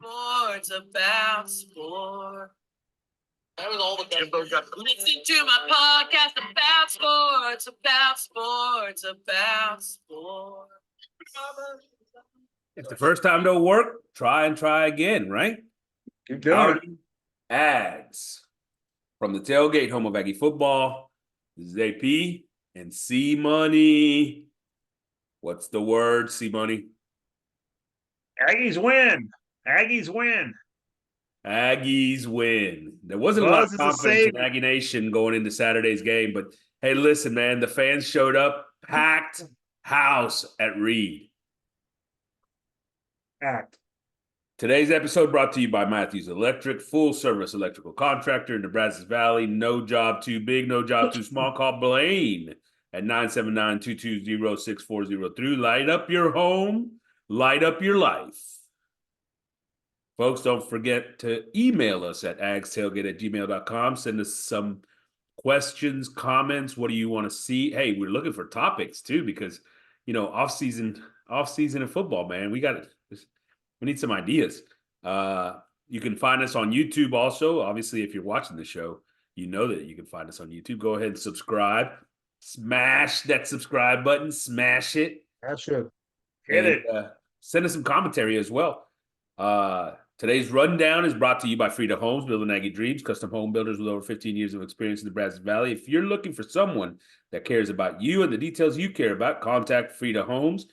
sports, about sport. That was all the Listen to my podcast about sports, about sports, about sport. If the first time don't work, try and try again, right? Keep doing it. Ags. From the tailgate, home of Aggie football, this is AP and C Money. What's the word, C Money? Aggies win. Aggies win. Aggies win. There wasn't a lot of confidence in Aggie Nation going into Saturday's game, but hey, listen, man, the fans showed up, packed house at Reed. Act. Today's episode brought to you by Matthews Electric, full-service electrical contractor in the Brazos Valley. No job too big, no job too small. Call Blaine at 979-220-6403. Light up your home, light up your life. Folks, don't forget to email us at agstailgate@gmail.com. Send us some questions, comments. What do you want to see? Hey, we're looking for topics too, because off-season in football, man. We need some ideas. You can find us on YouTube also. Obviously, if you're watching the show, you know that you can find us on YouTube. Go ahead and subscribe. Smash that subscribe button. Smash it. That's it. Hit it. Send us some commentary as well. Today's rundown is brought to you by Frida Homes, Building Aggie Dreams, custom home builders with over 15 years of experience in the Brazos Valley. If you're looking for someone that cares about you and the details you care about, contact Frida Homes.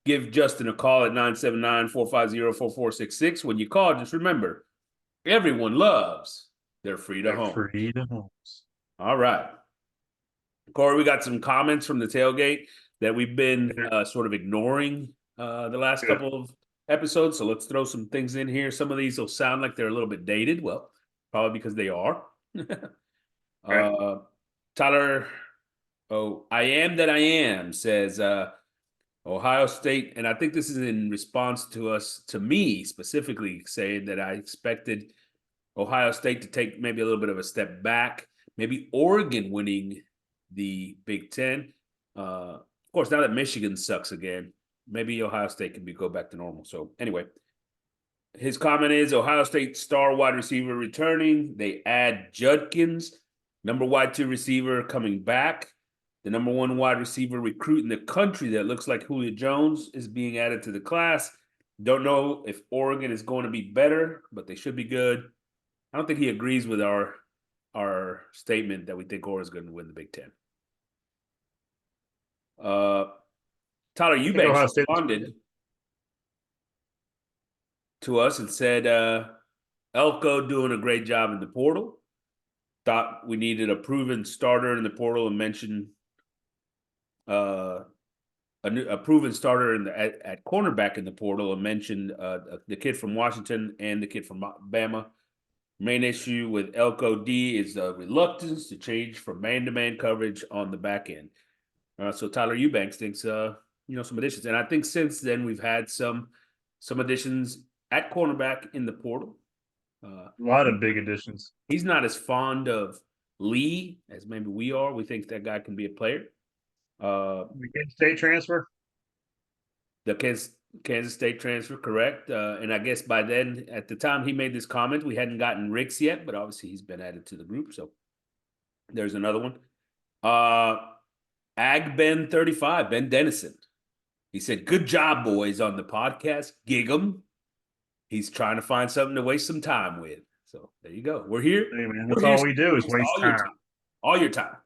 Give Justin a call at 979-450-4466. When you call, just remember, everyone loves their Frida Homes. Frida Homes. All right. Corey, we got some comments from the tailgate that we've been sort of ignoring the last couple of episodes. So let's throw some things in here. Some of these will sound like they're a little bit dated. Well, probably because they are. Tyler, I am that I am, says Ohio State, and I think this is in response to me specifically, saying that I expected Ohio State to take maybe a little bit of a step back, maybe Oregon winning the Big Ten. Of course, now that Michigan sucks again, maybe Ohio State can go back to normal. So anyway, his comment is Ohio State star wide receiver returning. They add Judkins, number wide 2 receiver coming back. The number 1 wide receiver recruit in the country that looks like Julio Jones is being added to the class. Don't know if Oregon is going to be better, but they should be good. I don't think he agrees with our statement that we think Oregon is going to win the Big Ten. Tyler Eubanks responded to us and said, Elko doing a great job in the portal. Thought we needed a proven starter in the portal, and mentioned a proven starter at cornerback in the portal, and mentioned the kid from Washington and the kid from Bama. Main issue with Elko D is the reluctance to change from man-to-man coverage on the back end. So Tyler Eubanks thinks some additions, and I think since then we've had some additions at cornerback in the portal. A lot of big additions. He's not as fond of Lee as maybe we are. We think that guy can be a player. The Kansas State transfer? The Kansas State transfer, correct. And I guess by then, at the time he made this comment, we hadn't gotten Ricks yet, but obviously he's been added to the group. So there's another one. Ag Ben 35, Ben Dennison. He said, good job, boys, on the podcast. Gig 'em. He's trying to find something to waste some time with. So there you go. We're here. Hey, man, that's all we do is waste time. All your time.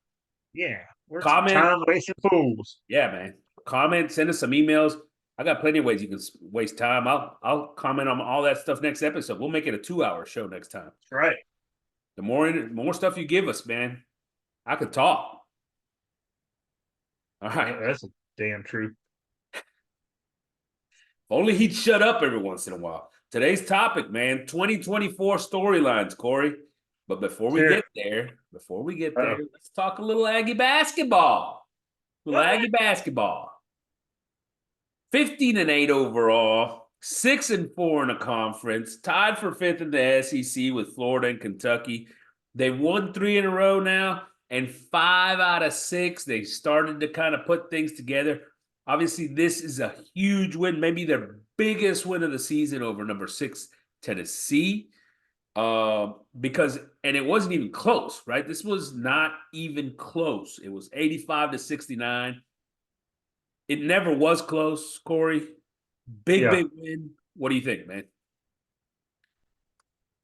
Yeah. We're time-wasting fools. Yeah, man. Comment, send us some emails. I got plenty of ways you can waste time. I'll comment on all that stuff next episode. We'll make it a 2-hour show next time. That's right. The more stuff you give us, man, I could talk. All right. Yeah, that's a damn truth. Only he'd shut up every once in a while. Today's topic, man, 2024 storylines, Corey. But before we get there, let's talk a little Aggie basketball. 15-8 overall, 6-4 in a conference, tied for 5th in the SEC with Florida and Kentucky. They won 3 in a row now, and 5 out of 6. They started to kind of put things together. Obviously, this is a huge win, maybe their biggest win of the season over number 6 Tennessee. Because it wasn't even close, right? This was not even close. It was 85-69. It never was close, Corey. Big win. What do you think, man?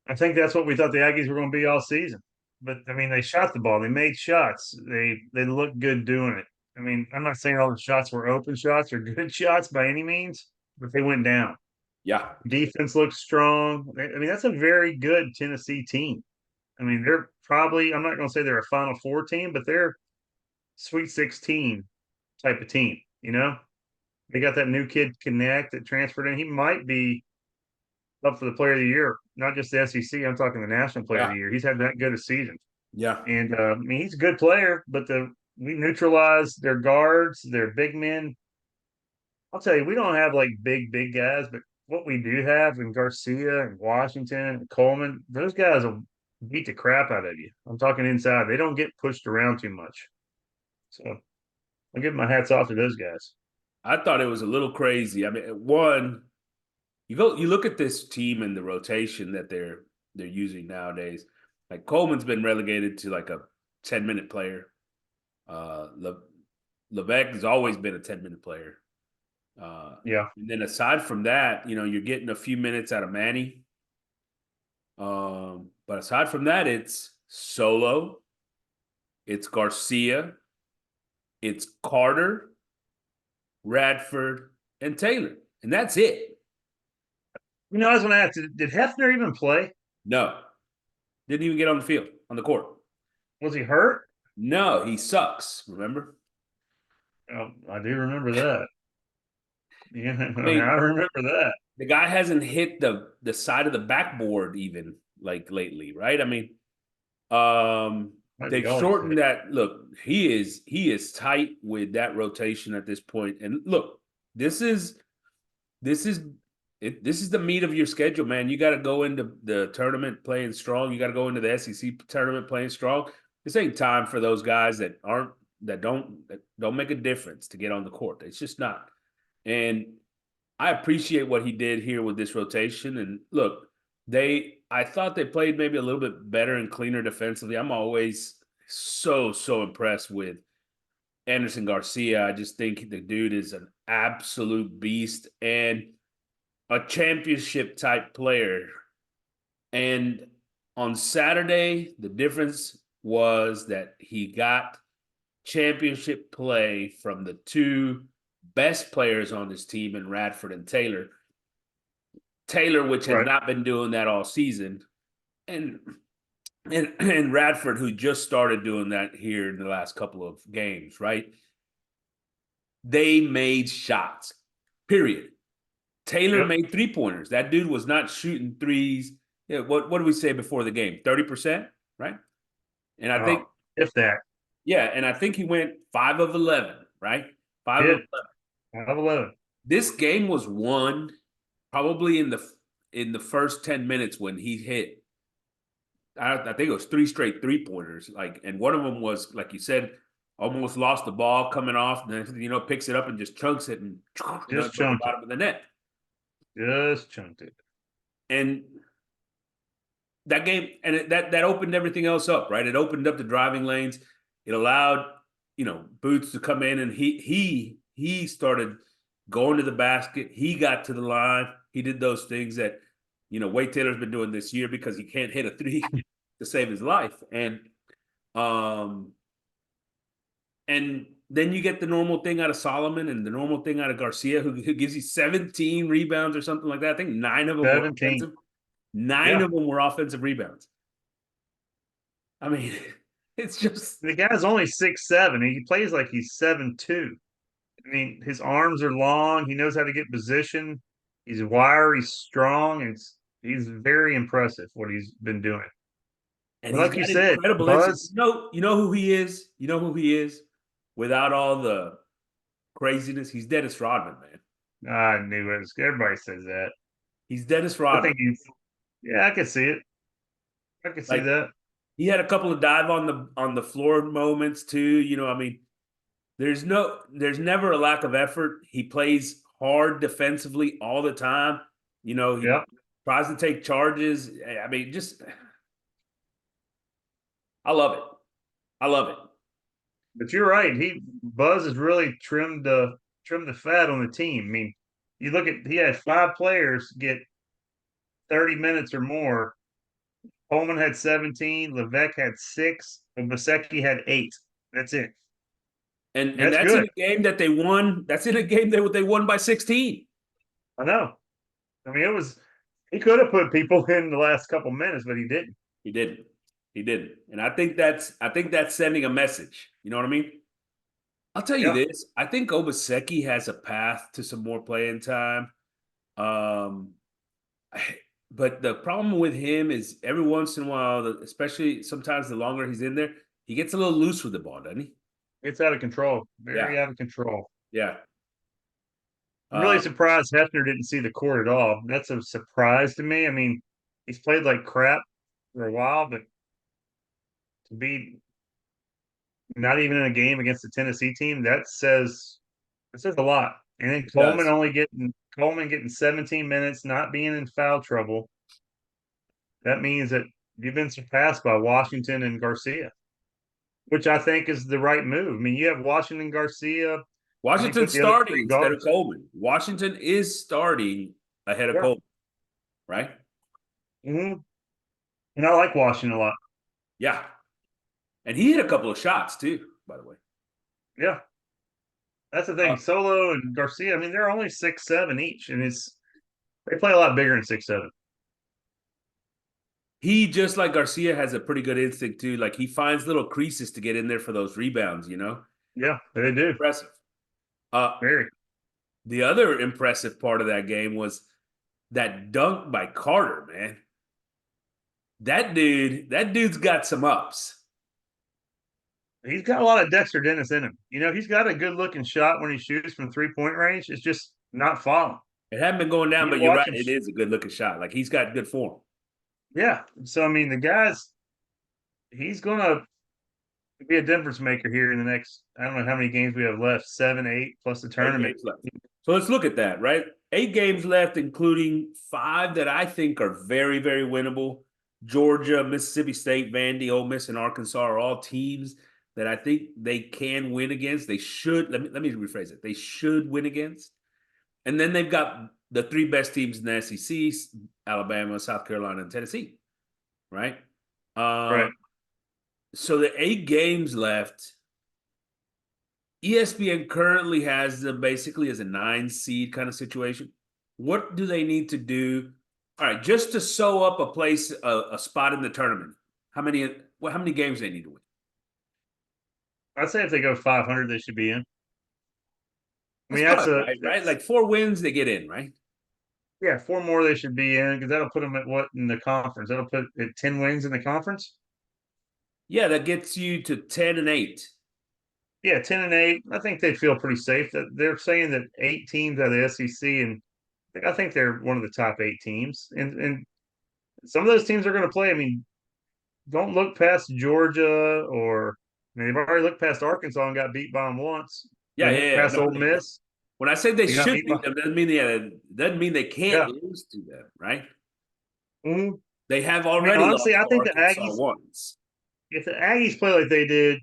I think that's what we thought the Aggies were going to be all season. But I mean, they shot the ball. They made shots. They looked good doing it. I mean, I'm not saying all the shots were open shots or good shots by any means, but they went down. Yeah. Defense looked strong. I mean, that's a very good Tennessee team. I mean, they're probably, I'm not going to say they're a Final Four team, but they're Sweet 16 type of team. You know, they got that new kid Connect that transferred in. He might be up for the Player of the Year, not just the SEC. I'm talking the National Player of the Year. He's had that good a season. Yeah. And I mean, he's a good player, but we neutralized their guards, their big men. I'll tell you, we don't have like big guys, but what we do have in Garcia and Washington and Coleman, those guys will beat the crap out of you. I'm talking inside. They don't get pushed around too much. So I'll give my hats off to those guys. I thought it was a little crazy. I mean, one, you look at this team and the rotation that they're using nowadays. Like Coleman's been relegated to like a 10-minute player. Levesque has always been a 10-minute player. And then aside from that, you're getting a few minutes out of Manny. But aside from that, it's Solo, it's Garcia, it's Carter, Radford, and Taylor. And that's it. I was going to ask, did Hefner even play? No. Didn't even get on the field, on the court. Was he hurt? No, he sucks, remember? Oh, I do remember that. Yeah, I remember that. The guy hasn't hit the side of the backboard even like lately, right? I mean, they've shortened that. Look, he is tight with that rotation at this point. And look, this is the meat of your schedule, man. You got to go into the tournament playing strong. You got to go into the SEC tournament playing strong. This ain't time for those guys that don't make a difference to get on the court. It's just not. And I appreciate what he did here with this rotation. And look, I thought they played maybe a little bit better and cleaner defensively. I'm always so impressed with Anderson Garcia. I just think the dude is an absolute beast and a championship type player. And on Saturday, the difference was that he got championship play from the two best players on this team in Radford and Taylor. Taylor, which has not been doing that all season, and Radford, who just started doing that here in the last couple of games, right? They made shots, period. Taylor made three-pointers. That dude was not shooting threes. Yeah, what did we say before the game? 30%, right? And I think if that. Yeah, and I think he went 5 of 11, right? 5 of 11. 5 of 11. This game was won probably in the first 10 minutes when he hit. I think it was 3 straight three-pointers. And one of them was, like you said, almost lost the ball coming off, and then picks it up and just chunks it and just the bottom of the net. Just chunked it. And that game, and that opened everything else up, right? It opened up the driving lanes. It allowed, Boots to come in, and he started going to the basket. He got to the line. He did those things that, Wade Taylor's been doing this year because he can't hit a three to save his life. And then you get the normal thing out of Solomon and the normal thing out of Garcia, who gives you 17 rebounds or something like that. I think 9 of them were offensive. 9 of them were offensive rebounds. I mean, it's just the guy's only 6'7". He plays like he's 7'2". I mean, his arms are long. He knows how to get position. He's wiry, he's strong, and he's very impressive what he's been doing. And like you said, Buzz, you know who he is. You know who he is. Without all the craziness, he's Dennis Rodman, man. I knew it. Everybody says that. He's Dennis Rodman. I can see it. I can see that. He had a couple of dive on the floor moments too. I mean, there's never a lack of effort. He plays hard defensively all the time. tries to take charges. I mean, just I love it. I love it. But you're right. Buzz has really trimmed the fat on the team. I mean, you look at he had 5 players get 30 minutes or more. Coleman had 17, Levesque had 6, and Basecki had 8. That's it. And That's that's in good. a game that they won. That's in a game that they won by 16. I know. I mean, he could have put people in the last couple minutes, but he didn't. He didn't. He didn't. And I think that's sending a message. You know what I mean? I'll tell you Yeah. this. I think Obaseki has a path to some more playing time. Um, but the problem with him is every once in a while, especially sometimes the longer he's in there, he gets a little loose with the ball, doesn't he? It's out of control. Yeah, Very out of control. yeah. I'm really Uh, surprised Hefner didn't see the court at all. That's a surprise to me. I mean, he's played like crap for a while, but to be not even in a game against the Tennessee team, that says a lot. And then it does. Coleman getting 17 minutes, not being in foul trouble. That means that you've been surpassed by Washington and Garcia, which I think is the right move. I mean, you have Washington, Garcia, and you put Washington's the other starting 3 instead of guards. Coleman. Washington is starting ahead of Yeah. Coleman, right? Hmm. And I like Washington a lot. Yeah. And he hit a couple of shots too, by the way. Yeah. That's the Uh, thing. Solo and Garcia, I mean, they're only 6'7" each, and they play a lot bigger than 6'7". he just like Garcia has a pretty good instinct too. Like he finds little creases to get in there for those rebounds, you know? Yeah, they do. Impressive. Uh Very. the other impressive part of that game was that dunk by Carter, man. That dude's got some ups. He's got a lot of Dexter Dennis in him. He's got a good looking shot when he shoots from 3-point range. It's just not falling. It hadn't been going down, You but you're watch right. him. It is a good looking shot. Like he's got good form. Yeah. So, I mean, he's going to be a difference maker here in the next, I don't know how many games we have left, 7, 8 plus the Eight tournament. games left. So let's look at that, right? 8 games left, including 5 that I think are very, very winnable. Georgia, Mississippi State, Vandy, Ole Miss, and Arkansas are all teams that I think they can win against. They should. Let me rephrase it. They should win against. And then they've got the 3 best teams in the SEC: Alabama, South Carolina, and Tennessee. Right. Right. So the 8 games left. ESPN currently has them basically as a 9 seed kind of situation. What do they need to do? All right, just to sew up a spot in the tournament. How many games they need to win? I'd say if they go 500, they should be in. I That's mean, probably right, right? Like 4 wins, they get in, right? yeah, 4 more they should be in because that'll put them at what in the conference? That'll put at 10 wins in the conference. Yeah, that gets you to 10-8. Yeah, 10-8. I think they feel pretty safe. That they're saying that 8 teams out of the SEC, and I think they're one of the top 8 teams. And some of those teams are going to play. I mean, don't look past Georgia I mean, they've already looked past Arkansas and got beat by them once. Yeah, They yeah, look yeah. past No, Ole Miss. when I say they They got should beat by beat them, doesn't mean they can't yeah. lose to them, right? Mhm. They have I mean, already honestly, lost I to think the Arkansas Aggies. once. If the Aggies play like they did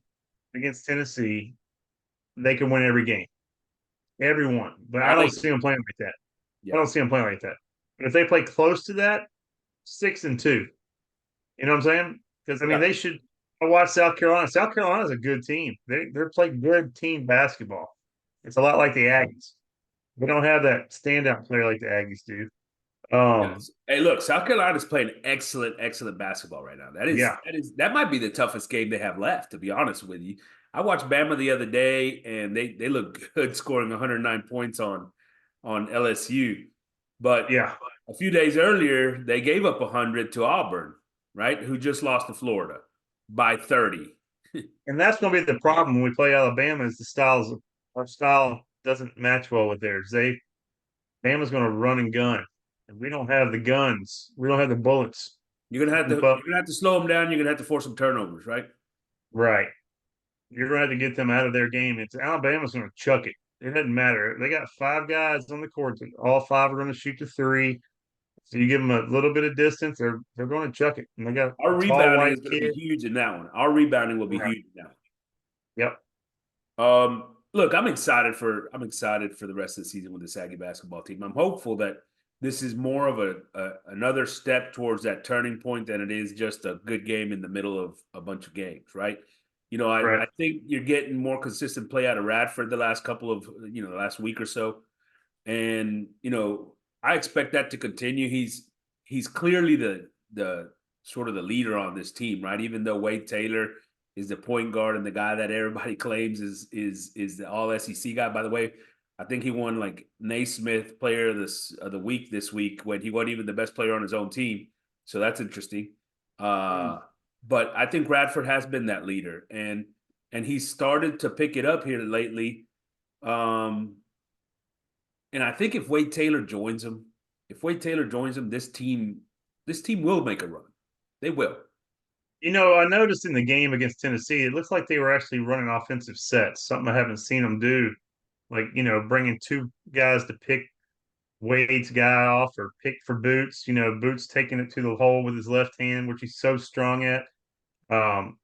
against Tennessee, they can win every game, every one. But I I don't think, see them playing like that. I yeah, don't see them playing like that. But if they play close to that, 6-2. You know what I'm saying? Because I mean, yeah, they should. I watch South Carolina. South Carolina's a good team. They're playing good team basketball. It's a lot like the Aggies. We don't have that standout player like the Aggies do. yes. Hey, look, South Carolina's playing excellent, excellent basketball right now. That is Yeah, that might be the toughest game they have left, to be honest with you. I watched Bama the other day, and they look good, scoring 109 points on LSU. But yeah, a few days earlier, they gave up 100 to Auburn, right? Who just lost to Florida by 30. and that's going to be the problem when we play Alabama. Is our style doesn't match well with theirs. Bama's going to run and gun, and we don't have the guns. We don't have the bullets to keep up. You're gonna have to slow them down. You're gonna have to force some turnovers, right? Right. You're going to have to get them out of their game. It's Alabama's going to chuck it. It doesn't matter. They got 5 guys on the court. All 5 are going to shoot the 3. So you give them a little bit of distance, they're going to chuck it. And they got Our a tall rebounding white is going to be kid. huge in that one. Our rebounding will be Right. huge in that Yep. one. Look, I'm excited for the rest of the season with this Aggie basketball team. I'm hopeful that this is more of another step towards that turning point than it is just a good game in the middle of a bunch of games, right? You know, Right. I think you're getting more consistent play out of Radford the last couple of, the last week or so. And, I expect that to continue. He's clearly the sort of the leader on this team, right? Even though Wade Taylor is the point guard and the guy that everybody claims is the all SEC guy. By the way, I think he won like Naismith Player of the Week this week when he wasn't even the best player on his own team. So that's interesting. Mm. But I think Radford has been that leader, and he's started to pick it up here lately. Um, and I think if Wade Taylor joins him, this team will make a run. They will. I noticed in the game against Tennessee, it looks like they were actually running offensive sets, something I haven't seen them do. Like, bringing two guys to pick Wade's guy off or pick for Boots. Boots taking it to the hole with his left hand, which he's so strong at. Um,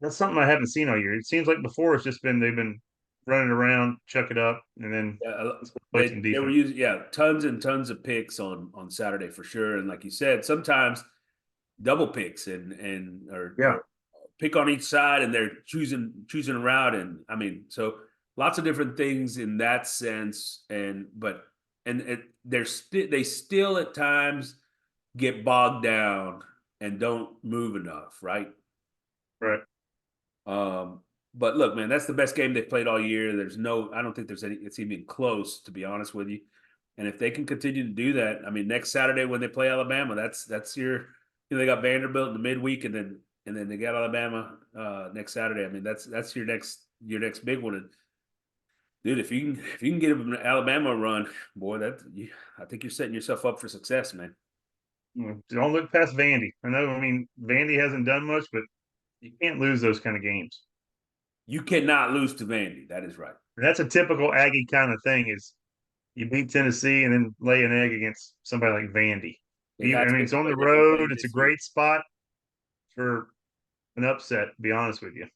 that's something I haven't seen all year. It seems like before it's just been they've been running around, chuck it up, and then let's go play some They were defense. using tons and tons of picks on Saturday for sure. And like you said, sometimes double picks and Yeah, or pick on each side, and they're choosing a route. And I mean, so lots of different things in that sense. They still at times get bogged down and don't move enough, right? right. But look, man, that's the best game they've played all year. I don't think it's even close, to be honest with you. And if they can continue to do that, I mean, next Saturday when they play Alabama, that's they got Vanderbilt in the midweek, and then they got Alabama next Saturday. I mean, that's your next big one. And dude, if you can get an Alabama run, boy, I think you're setting yourself up for success, man. Don't look past Vandy. I know. I mean, Vandy hasn't done much, but you can't lose those kind of games. You cannot lose to Vandy. That is right. And that's a typical Aggie kind of thing. Is you beat Tennessee and then lay an egg against somebody like Vandy. It I has mean, been it's the on way the they've been road. playing It's a this year. great spot for an upset. To be honest with you.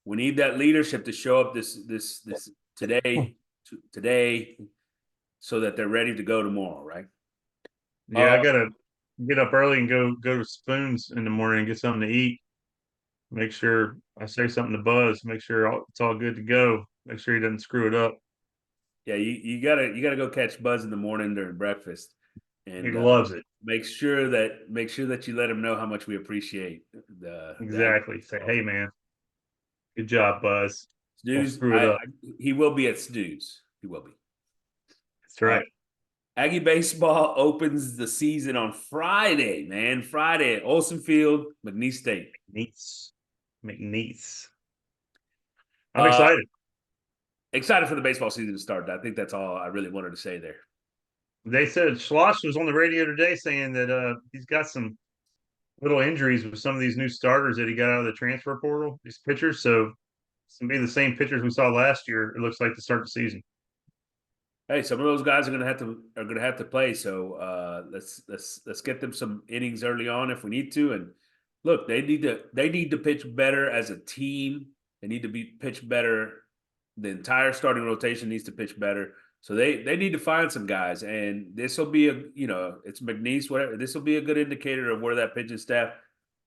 We need that leadership to show up this today, so that they're ready to go tomorrow, right? Yeah, Uh, I gotta get up early and go to Spoons in the morning and get something to eat. Make sure I say something to Buzz. Make sure it's all good to go. Make sure he doesn't screw it up. yeah, you gotta go catch Buzz in the morning during breakfast, He and loves it. make sure that you let him know how much we appreciate the Aggie Exactly. Say, baseball hey team. man, good job, Buzz. Don't Snooze, screw it up. he will be at Snooze. He will be. That's Uh, right. Aggie baseball opens the season on Friday, man. Friday at Olson Field, McNeese State. McNeese. McNeese. I'm Uh, excited. Excited for the baseball season to start. I think that's all I really wanted to say there. They said Schloss was on the radio today saying that he's got some little injuries with some of these new starters that he got out of the transfer portal, these pitchers. So it's gonna be the same pitchers we saw last year, it looks like, to start the season. Hey, some of those guys are gonna have to play. So let's get them some innings early on if we need to. And look, they need to pitch better as a team. They need to be pitch better. The entire starting rotation needs to pitch better. So they need to find some guys, and this will be it's McNeese, whatever. This will be a good indicator of where that pitching staff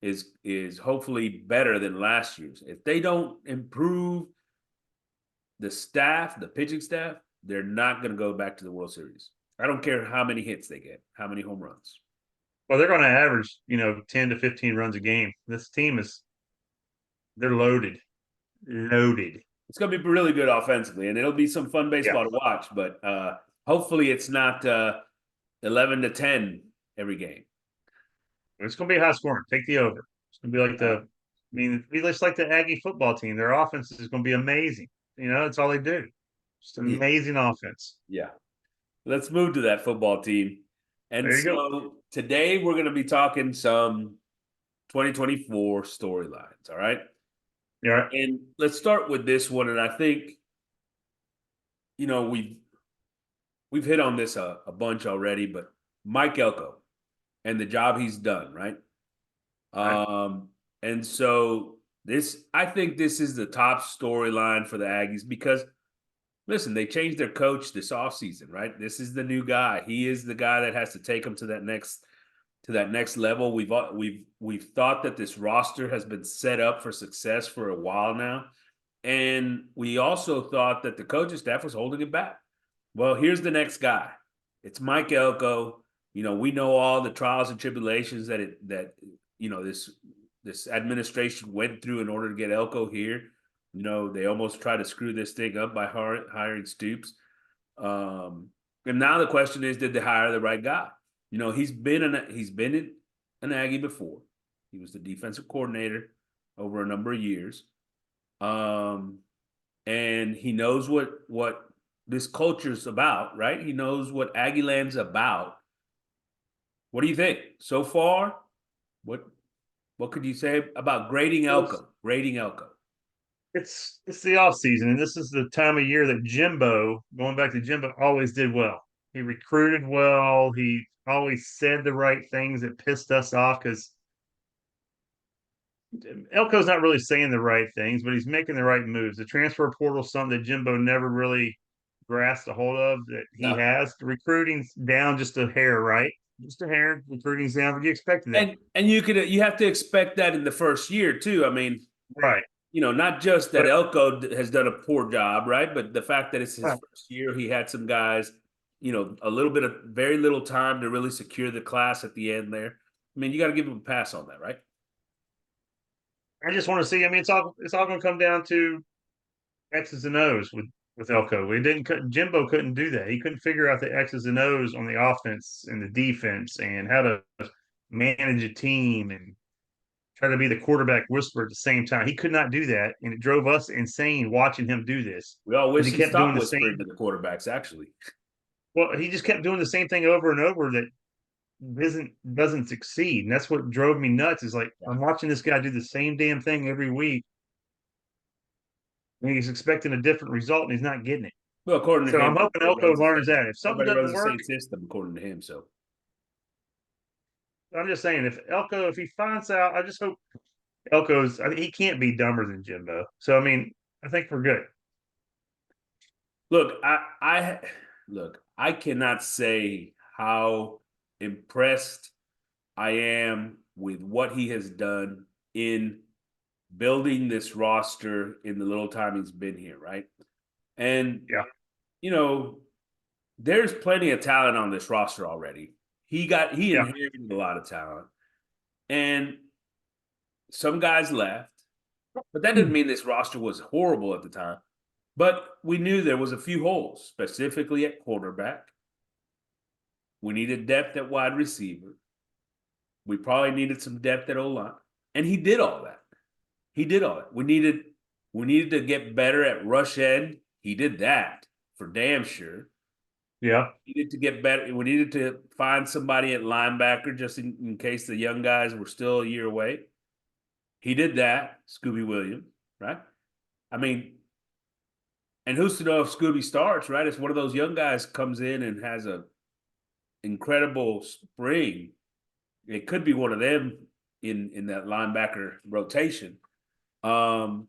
is hopefully better than last year's. If they don't improve the pitching staff, they're not going to go back to the World Series. I don't care how many hits they get, how many home runs. Well, they're going to average, 10 to 15 runs a game. This team they're loaded, loaded. It's going to be really good offensively, and it'll be some fun Yeah, baseball to watch. But hopefully, it's not 11-10 every game. it's going to be high scoring. Take the over. It's going to be like Uh, it'll be just like the Aggie football team. Their offense is going to be amazing. That's all they do. Just yeah, amazing offense. yeah. Let's move to that football team. And There you go. so today we're going to be talking some 2024 storylines. All right. All right. And let's start with this one. And I think, we've hit on this a bunch already, but Mike Elko, and the job he's done, right? Right. And so I think this is the top storyline for the Aggies because listen, they changed their coach this offseason, right? This is the new guy. He is the guy that has to take them to that next level. We've thought that this roster has been set up for success for a while now. And we also thought that the coaching staff was holding it back. Well, here's the next guy. It's Mike Elko. You know, we know all the trials and tribulations that this administration went through in order to get Elko here. You know, they almost tried to screw this thing up by hiring Stoops. And now the question is, did they hire the right guy? You know, he's been an Aggie before. He was the defensive coordinator over a number of years. And he knows what this culture's about, right? He knows what Aggie Land's about. What do you think so far? What what could you say about grading Well, Elko? Grading Elko. it's the off season, and this is the time of year that Jimbo, going back to Jimbo, always did well. He recruited well. He always said the right things that pissed us off because Elko's not really saying the right things, but he's making the right moves. The transfer portal is something that Jimbo never really grasped a hold of that he No. has. The recruiting's down just a hair, right? Just a hair. Recruiting's down, but you expected that. And you have to expect that in the first year too. I mean, Right. you know, not just that But Elko has done a poor job, right? But the fact that it's his right. first year, he had some guys, you know, a little bit of very little time to really secure the class at the end there. I mean, you got to give him a pass on that, right? I just want to see. I mean, it's all going to come down to X's and O's with Elko. We didn't Jimbo couldn't do that. He couldn't figure out the X's and O's on the offense and the defense and how to manage a team and try to be the quarterback whisperer at the same time. He could not do that, and it drove us insane watching him do this We all because wish he he kept doing stopped the whispering same. to the quarterbacks, actually. Well, he just kept doing the same thing over and over that doesn't succeed, and that's what drove me nuts. Is like Yeah. I'm watching this guy do the same damn thing every week, and he's expecting a different result, and he's not getting it. Well, according to So I'm him, hoping everybody Elko runs the learns same. that. If something Everybody runs doesn't the work, same system, according to him. So I'm just saying, if he finds out, I just hope Elko's. I mean, he can't be dumber than Jimbo. So I mean, I think we're good. look, I cannot say how impressed I am with what he has done in building this roster in the little time he's been here, right? And Yeah, you know, there's plenty of talent on this roster already. He yeah, inherited a lot of talent, and some guys left, but that didn't mean this roster was horrible at the time. But we knew there was a few holes, specifically at quarterback. We needed depth at wide receiver. We probably needed some depth at O-line, and he did all that. He did all that. We needed to get better at rush end. He did that for damn sure. yeah. We needed to get better. We needed to find somebody at linebacker just in case the young guys were still a year away. He did that, Scooby Williams, right? I mean, and who's to know if Scooby starts, right? It's one of those young guys comes in and has a incredible spring. It could be one of them in that linebacker rotation. Um,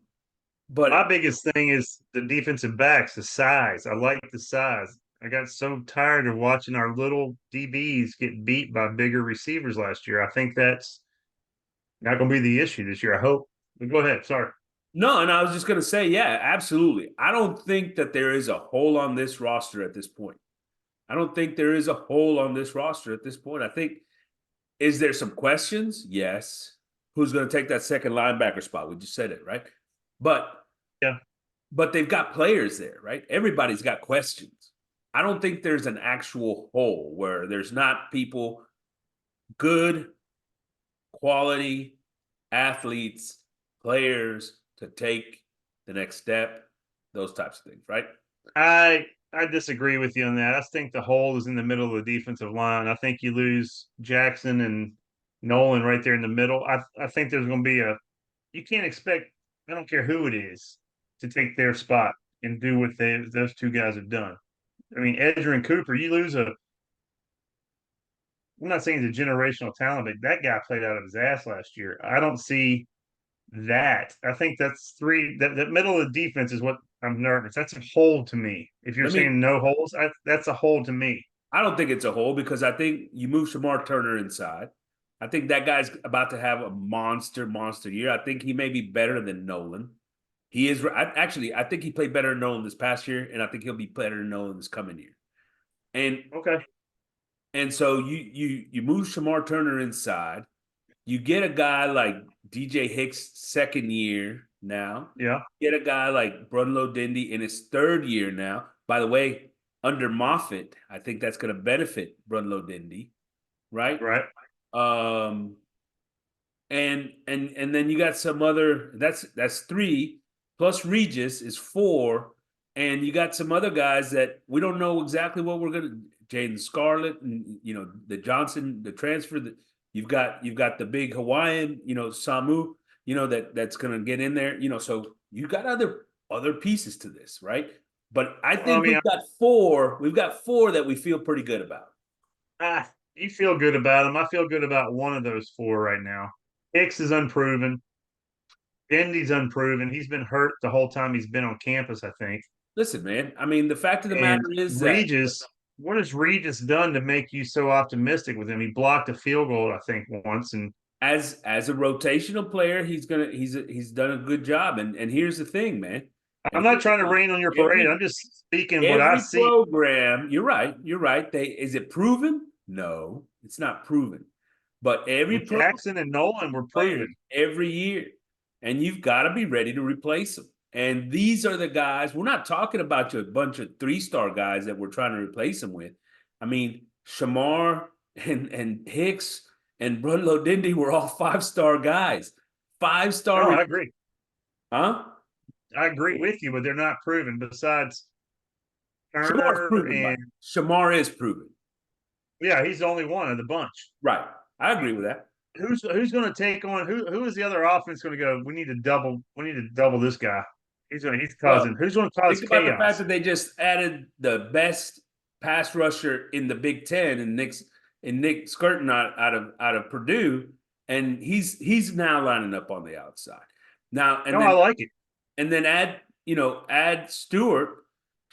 My but biggest thing is the defensive backs, the size. I like the size. I got so tired of watching our little DBs get beat by bigger receivers last year. I think that's not going to be the issue this year. I hope. But go ahead. Sorry. no, and I was just gonna say, yeah, absolutely. I don't think that there is a hole on this roster at this point. I don't think there is a hole on this roster at this point. I think is there some questions? Yes. Who's going to take that second linebacker spot? We just said it, right? But Yeah. but they've got players there, right? Everybody's got questions. I don't think there's an actual hole where there's not people, good quality athletes, players to take the next step, those types of things, right? I disagree with you on that. I think the hole is in the middle of the defensive line. I think you lose Jackson and Nolan right there in the middle. I think there's going to be a. You can't expect. I don't care who it is to take their spot and do what those two guys have done. I mean, Edger and Cooper. You lose I'm not saying he's a generational talent, but that guy played out of his ass last year. I don't see that. I think that's three. That middle of the defense is what I'm nervous. That's a hole to me. If you're Let me. saying no holes, that's a hole to me. I don't think it's a hole because I think you move Shamar Turner inside. I think that guy's about to have a monster year. I think he may be better than Nolan. He is actually. I think he played better than Nolan this past year, and I think he'll be better than Nolan this coming year. And Okay. and so you move Shamar Turner inside. You get a guy like DJ Hicks second year now. Yeah. Get a guy like Brunlow Dindy in his third year now. By the way, under Moffitt, I think that's going to benefit Brunlow Dindy, right? Right. Um, and then you got some other. That's three plus Regis is four, and you got some other guys that we don't know exactly what we're gonna. Jaden Scarlett, and the Johnson, the transfer that you've got the big Hawaiian, Samu, that's gonna get in there, so you got other pieces to this, right? But I Well, I think mean, we've got four that we feel pretty good about. you feel good about him. I feel good about one of those four right now. Hicks is unproven. Indy's unproven. He's been hurt the whole time he's been on campus, I think. Listen, man. I mean, the fact of the And matter is that Regis, what has Regis done to make you so optimistic with him? He blocked a field goal, I think, once. And as a rotational player, he's done a good job. And here's the thing, man. I'm And not trying to rain on your parade. every I'm just speaking what I every see. program, you're right. You're right. Is it proven? No, it's not proven. But every Well, program Jackson and Nolan were players proven. every year, and you've got to be ready to replace them. And these are the guys. We're not talking about a bunch of 3-star guys that we're trying to replace them with. I mean, Shamar and Hicks and Brunlow Dindy were all 5-star guys. 5-star, No, I agree. huh? I agree with you, but they're not proven. Besides Shamar's Turner proven, and by Shamar is proven. yeah, he's the only one of the bunch. Right. I agree with that. Who's going to take on who is the other offense going to go? We need to double this guy. He's causing Well, who's going to cause think about the fact chaos? that they just added the best pass rusher in the Big Ten, and Nick Skirton out of Purdue, and he's now lining up on the outside. Now No, I like it. and then add Stewart,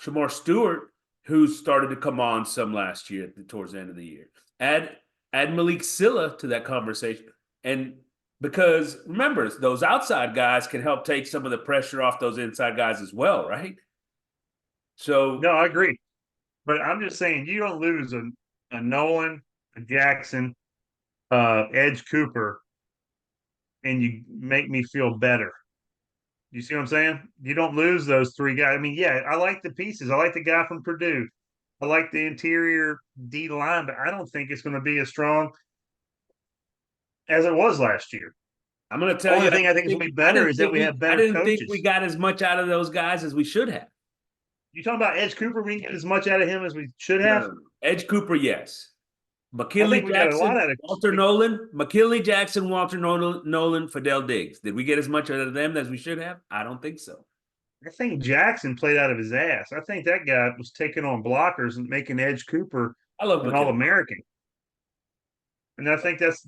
Shamar Stewart, who started to come on some last year towards the end of the year. Add add Malik Silla to that conversation, and because remember, those outside guys can help take some of the pressure off those inside guys as well, right? No, So I agree. But I'm just saying you don't lose a Nolan, a Jackson, Edge Cooper, and you make me feel better. You see what I'm saying? You don't lose those three guys. I mean, yeah, I like the pieces. I like the guy from Purdue. I like the interior D line, but I don't think it's going to be as strong as it was last year. I'm going to tell you, Only thing I think is going to be I better didn't is that think we we have I better didn't think we coaches. got as much out of those guys as we should have. You talking about Edge Cooper? We didn't get as much out of him as we should No, have. no, no. Edge Cooper, yes. I think McKinley we got a lot Jackson, out of. Walter Nolan, McKinley Jackson, Walter Nolan, Fidel Diggs. Did we get as much out of them as we should have? I don't think so. I think Jackson played out of his ass. I think that guy was taking on blockers and making Edge Cooper I love an All McKinley. American. And I think that's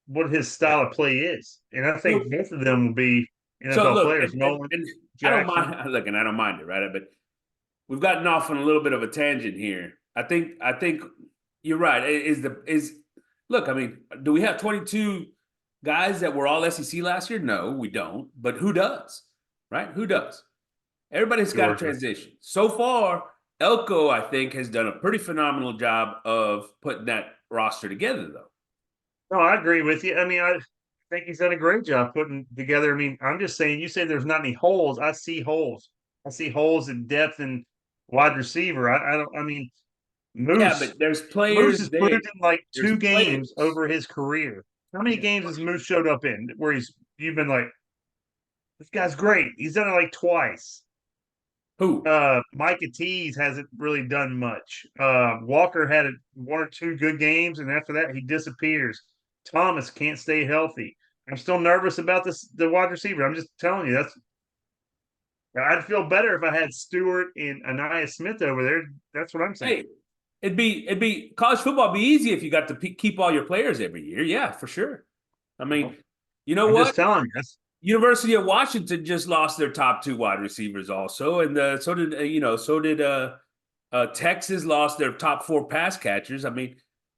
what his style of play is. And I So, think both of them will be so NFL look, players. and, and, Nolan, and I don't Jackson. mind. Look, and I don't mind it, right? But we've gotten off on a little bit of a tangent here. I think you're right. Is look, I mean, do we have 22 guys that were all SEC last year? No, we don't. But who does? Right? Who does? Everybody's got to Georgia. transition. So far, Elko, I think, has done a pretty phenomenal job of putting that roster together, though. No, I agree with you. I mean, I think he's done a great job putting together. I mean, I'm just saying, you say there's not any holes. I see holes. I see holes in depth and wide receiver. I don't. I mean, Yeah, Moose. but there's Moose players has there. proved in like There's 2 games players. over his career. How many There's games has players. Moose showed up in where you've been like, this guy's great. He's done it like twice. Who? Micah Tees hasn't really done much. Walker had one or two good games, and after that, he disappears. Thomas can't stay healthy. I'm still nervous about the wide receiver. I'm just telling you, I'd feel better if I had Stewart and Anaya Smith over there. That's what I'm saying. Hey, it'd be college football be easy if you got to keep all your players every year. Yeah, for sure. I Well, mean, you know I'm just what? telling you. University of Washington just lost their top two wide receivers also, and so did Texas lost their top four pass catchers. I mean,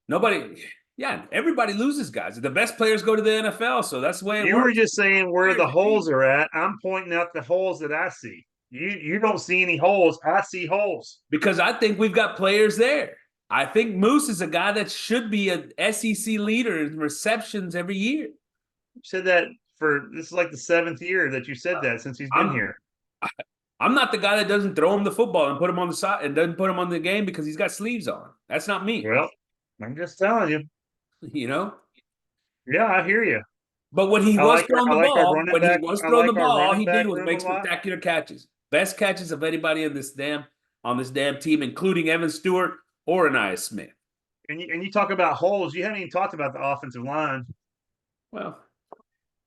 nobody, yeah, everybody loses guys. The best players go to the NFL, so that's the way it You were works. just saying where the holes are at. I'm pointing out the holes that I see. You don't see any holes. I see holes. Because I think we've got players there. I think Moose is a guy that should be an SEC leader in receptions every year. You said that for this is like the seventh year that you said that since he's been I'm here. I'm not the guy that doesn't throw him the football and put him on the side and doesn't put him on the game because he's got sleeves on. That's not me, Well, I'm just telling you. you know. Yeah, I hear you. But when he was throwing I the like our ball, running when he back. was I throwing the like our ball, all running he back did was room a make lot. spectacular catches. Best catches of anybody in this damn team, including Evan Stewart or Anais Smith. And you talk about holes. You haven't even talked about the offensive line. Well,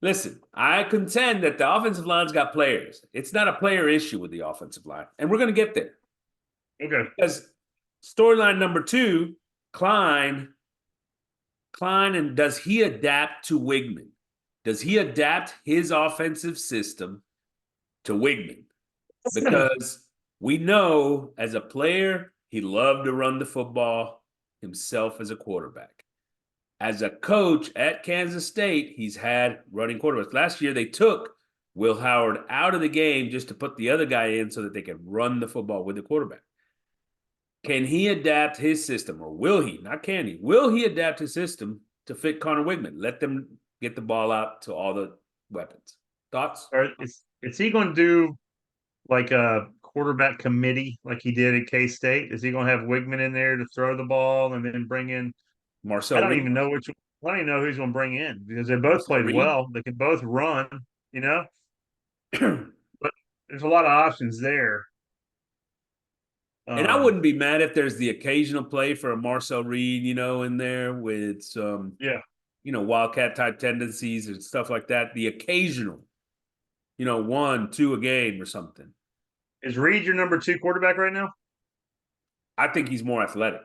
listen, I contend that the offensive line's got players. It's not a player issue with the offensive line, and we're going to get there. Okay. Because storyline number two, Klein, and does he adapt to Wigman? Does he adapt his offensive system to Wigman? Because we know as a player, he loved to run the football himself as a quarterback. As a coach at Kansas State, he's had running quarterbacks. Last year, they took Will Howard out of the game just to put the other guy in so that they could run the football with the quarterback. Can he adapt his system, or will he? Not can he. Will he adapt his system to fit Connor Wigman? Let them get the ball out to all the weapons. Thoughts? Or is he going to do like a quarterback committee like he did at K State? Is he going to have Wigman in there to throw the ball and then bring in? I Marcel don't Reed. even know which. I don't even know who he's going to bring in because they both Marcel played Reed. well. They can both run, you know. But there's a lot of options there. And I Um, wouldn't be mad if there's the occasional play for a Marcel Reed, in there with some, yeah. wildcat type tendencies and stuff like that. The occasional, one, two a game or something. Is Reed your number two quarterback right now? I think he's more athletic.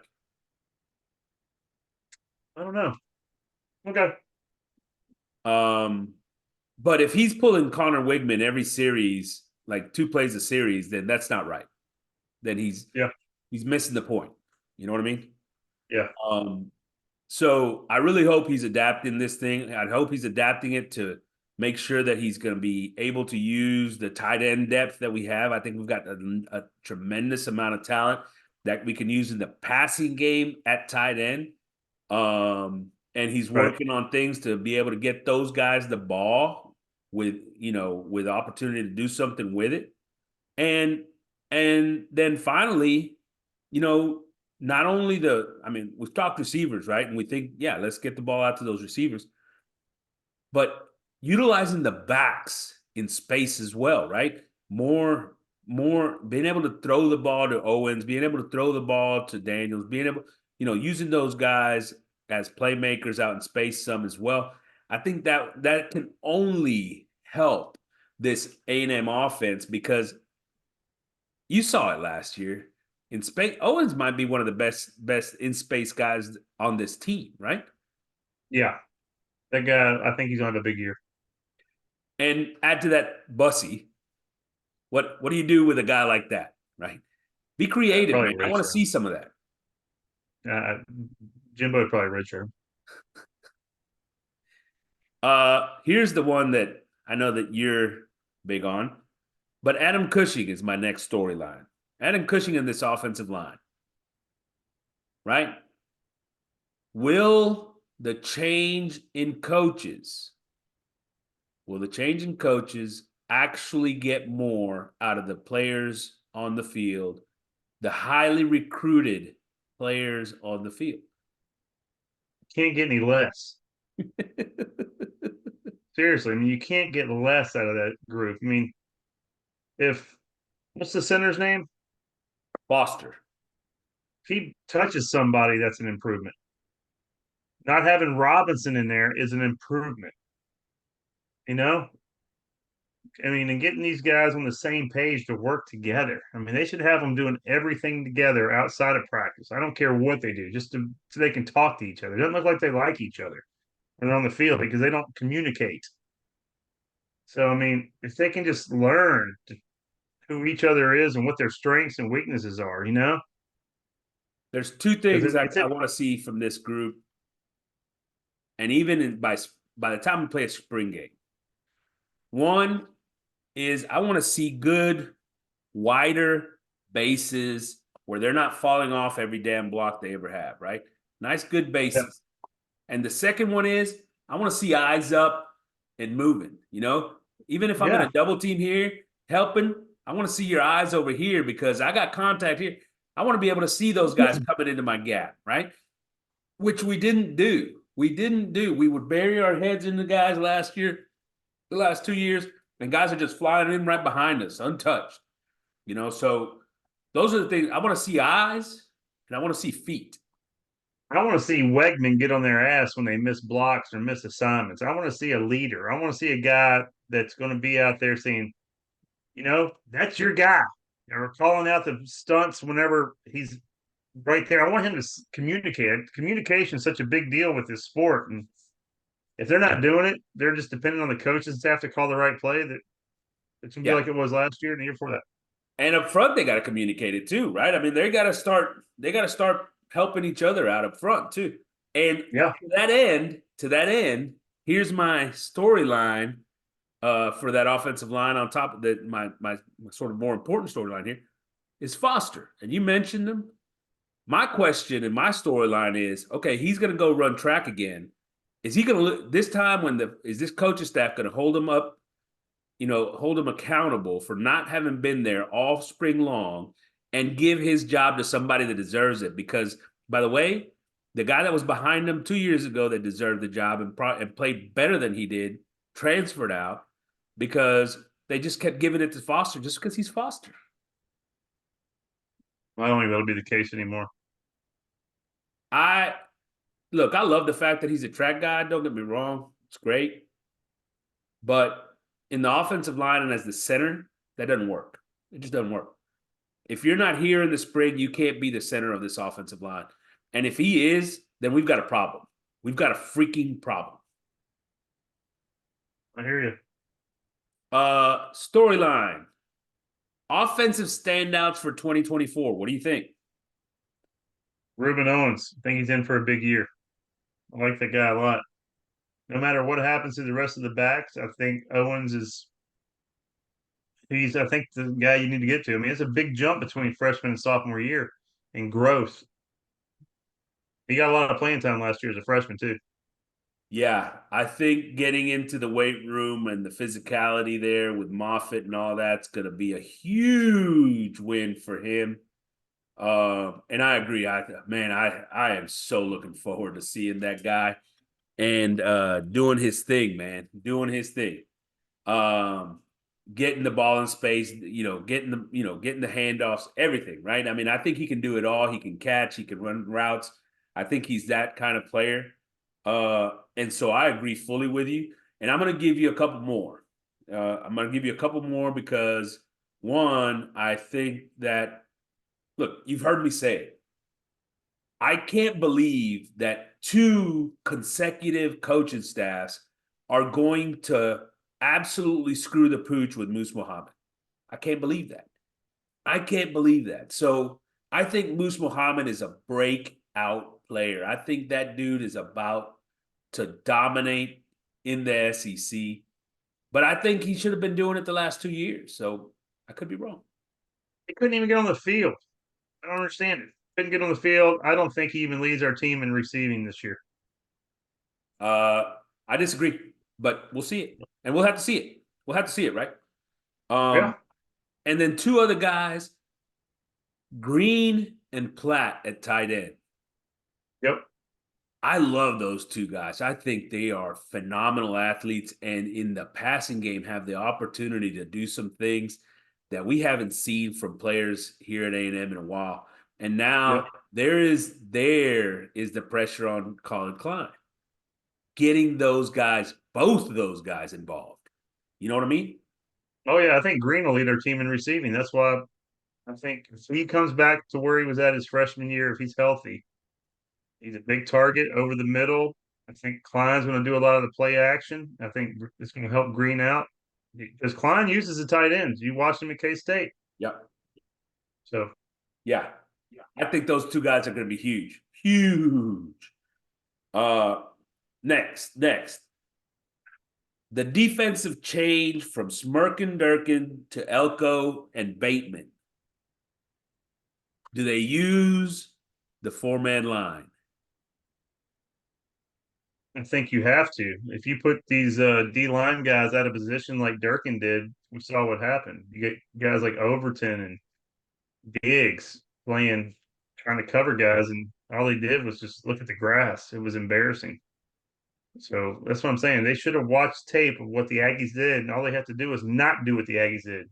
I don't know. Okay. Um, but if he's pulling Connor Wigman every series, like two plays a series, then that's not right. Then Yeah. he's missing the point. You know what I mean? Yeah. Um, so I really hope he's adapting this thing. I hope he's adapting it to make sure that he's going to be able to use the tight end depth that we have. I think we've got a tremendous amount of talent that we can use in the passing game at tight end. And he's Right. working on things to be able to get those guys the ball with opportunity to do something with it. And then finally, you know, not only we've talked receivers, right? And we think, yeah, let's get the ball out to those receivers, but utilizing the backs in space as well, right? More being able to throw the ball to Owens, being able to throw the ball to Daniels, being able, using those guys as playmakers out in space some as well. I think that can only help this A&M offense because you saw it last year. In space, Owens might be one of the best in space guys on this team, right? Yeah. That guy, I think he's going to have a big year. And add to that Bussy. What do you do with a guy like that, right? Be creative, Probably man. I want to redshirt. see some of that. Jimbo probably redshirt. Here's the one that I know that you're big on, but Adam Cushing is my next storyline. Adam Cushing in this offensive line, right? Will the change in coaches Will the change in coaches actually get more out of the players on the field, the highly recruited players on the field? Can't get any less. Seriously, I mean, you can't get less out of that group. I mean, if what's the center's name? Foster. If he touches somebody, that's an improvement. Not having Robinson in there is an improvement. You know, I mean, and getting these guys on the same page to work together. I mean, they should have them doing everything together outside of practice. I don't care what they do, just so they can talk to each other. It doesn't look like they like each other when they're on the field because they don't communicate. So, I mean, if they can just learn who each other is and what their strengths and weaknesses are, There's two because things it's I it. want to see from this group, and even by the time we play a spring game. One is I want to see good, wider bases where they're not falling off every damn block they ever have, right? Nice, good Yeah. bases. And the second one is I want to see eyes up and moving, Even if I'm in a Yeah. double team here helping, I want to see your eyes over here because I got contact here. I want to be able to see those guys coming into my gap, right? Which we didn't do. We didn't do. We would bury our heads in the guys last year, the last 2 years, and guys are just flying in right behind us, untouched. So those are the things I want to see eyes and I want to see feet. I want to see Wegman get on their ass when they miss blocks or miss assignments. I want to see a leader. I want to see a guy that's going to be out there saying, that's your guy. Or calling out the stunts whenever he's right there. I want him to communicate. Communication is such a big deal with this sport. And if they're not doing it, they're just depending on the coaching staff to call the right play. That it's going to be Yeah. like it was last year and the year before that. And up front, they got to communicate it too, right? I mean, they got to start. They got to start helping each other out up front too. And Yeah. to that end, here's my storyline for that offensive line. On top of that, my sort of more important storyline here is Foster. And you mentioned him. My question and my storyline is: okay, he's going to go run track again. Is he going to this time when is this coaching staff going to hold him up, hold him accountable for not having been there all spring long and give his job to somebody that deserves it? Because, by the way, the guy that was behind him 2 years ago that deserved the job and played better than he did transferred out because they just kept giving it to Foster just because he's Foster. I don't think that'll be the case anymore. I look, I love the fact that he's a track guy. Don't get me wrong. It's great. But in the offensive line and as the center, that doesn't work. It just doesn't work. If you're not here in the spring, you can't be the center of this offensive line. And if he is, then we've got a problem. We've got a freaking problem. I hear you. Storyline. Offensive standouts for 2024. What do you think? Ruben Owens. I think he's in for a big year. I like that guy a lot. No matter what happens to the rest of the backs, I think Owens is he's I think the guy you need to get to. I mean, it's a big jump between freshman and sophomore year in growth. He got a lot of playing time last year as a freshman too. Yeah, I think getting into the weight room and the physicality there with Moffitt and all that's going to be a huge win for him. And I agree. I am so looking forward to seeing that guy and doing his thing, man, doing his thing. Um, Getting the ball in space, getting the handoffs, everything, right? I mean, I think he can do it all. He can catch, he can run routes. I think he's that kind of player. And so I agree fully with you. And I'm going to give you a couple more. I'm going to give you a couple more because one, I think that look, you've heard me say it. I can't believe that two consecutive coaching staffs are going to absolutely screw the pooch with Moose Muhammad. I can't believe that. I can't believe that. So I think Moose Muhammad is a breakout player. I think that dude is about to dominate in the SEC. But I think he should have been doing it the last 2 years. So I could be wrong. He couldn't even get on the field. I don't understand it. Couldn't get on the field. I don't think he even leads our team in receiving this year. I disagree, but we'll see it, and we'll have to see it. We'll have to see it, right? Yeah. And then two other guys, Green and Platt at tight end. Yep. I love those two guys. I think they are phenomenal athletes, and in the passing game, have the opportunity to do some things that we haven't seen from players here at A&M in a while. And now Yep. there is the pressure on Colin Klein, getting those guys, both of those guys involved. You know what I mean? Oh yeah, I think Green will lead our team in receiving. That's why I think if he comes back to where he was at his freshman year, if he's healthy, he's a big target over the middle. I think Klein's going to do a lot of the play action. I think it's going to help Green out because Klein uses the tight ends. You watched him at K State, Yep. so Yeah. I think those two guys are going to be huge. Huge. Uh, next. The defensive change from Smirkin Durkin to Elko and Bateman. Do they use the four-man line? I think you have to. If you put these D line guys out of position like Durkin did, we saw what happened. You get guys like Overton and Diggs playing, trying to cover guys, and all he did was just look at the grass. It was embarrassing. So that's what I'm saying. They should have watched tape of what the Aggies did, and all they have to do is not do what the Aggies did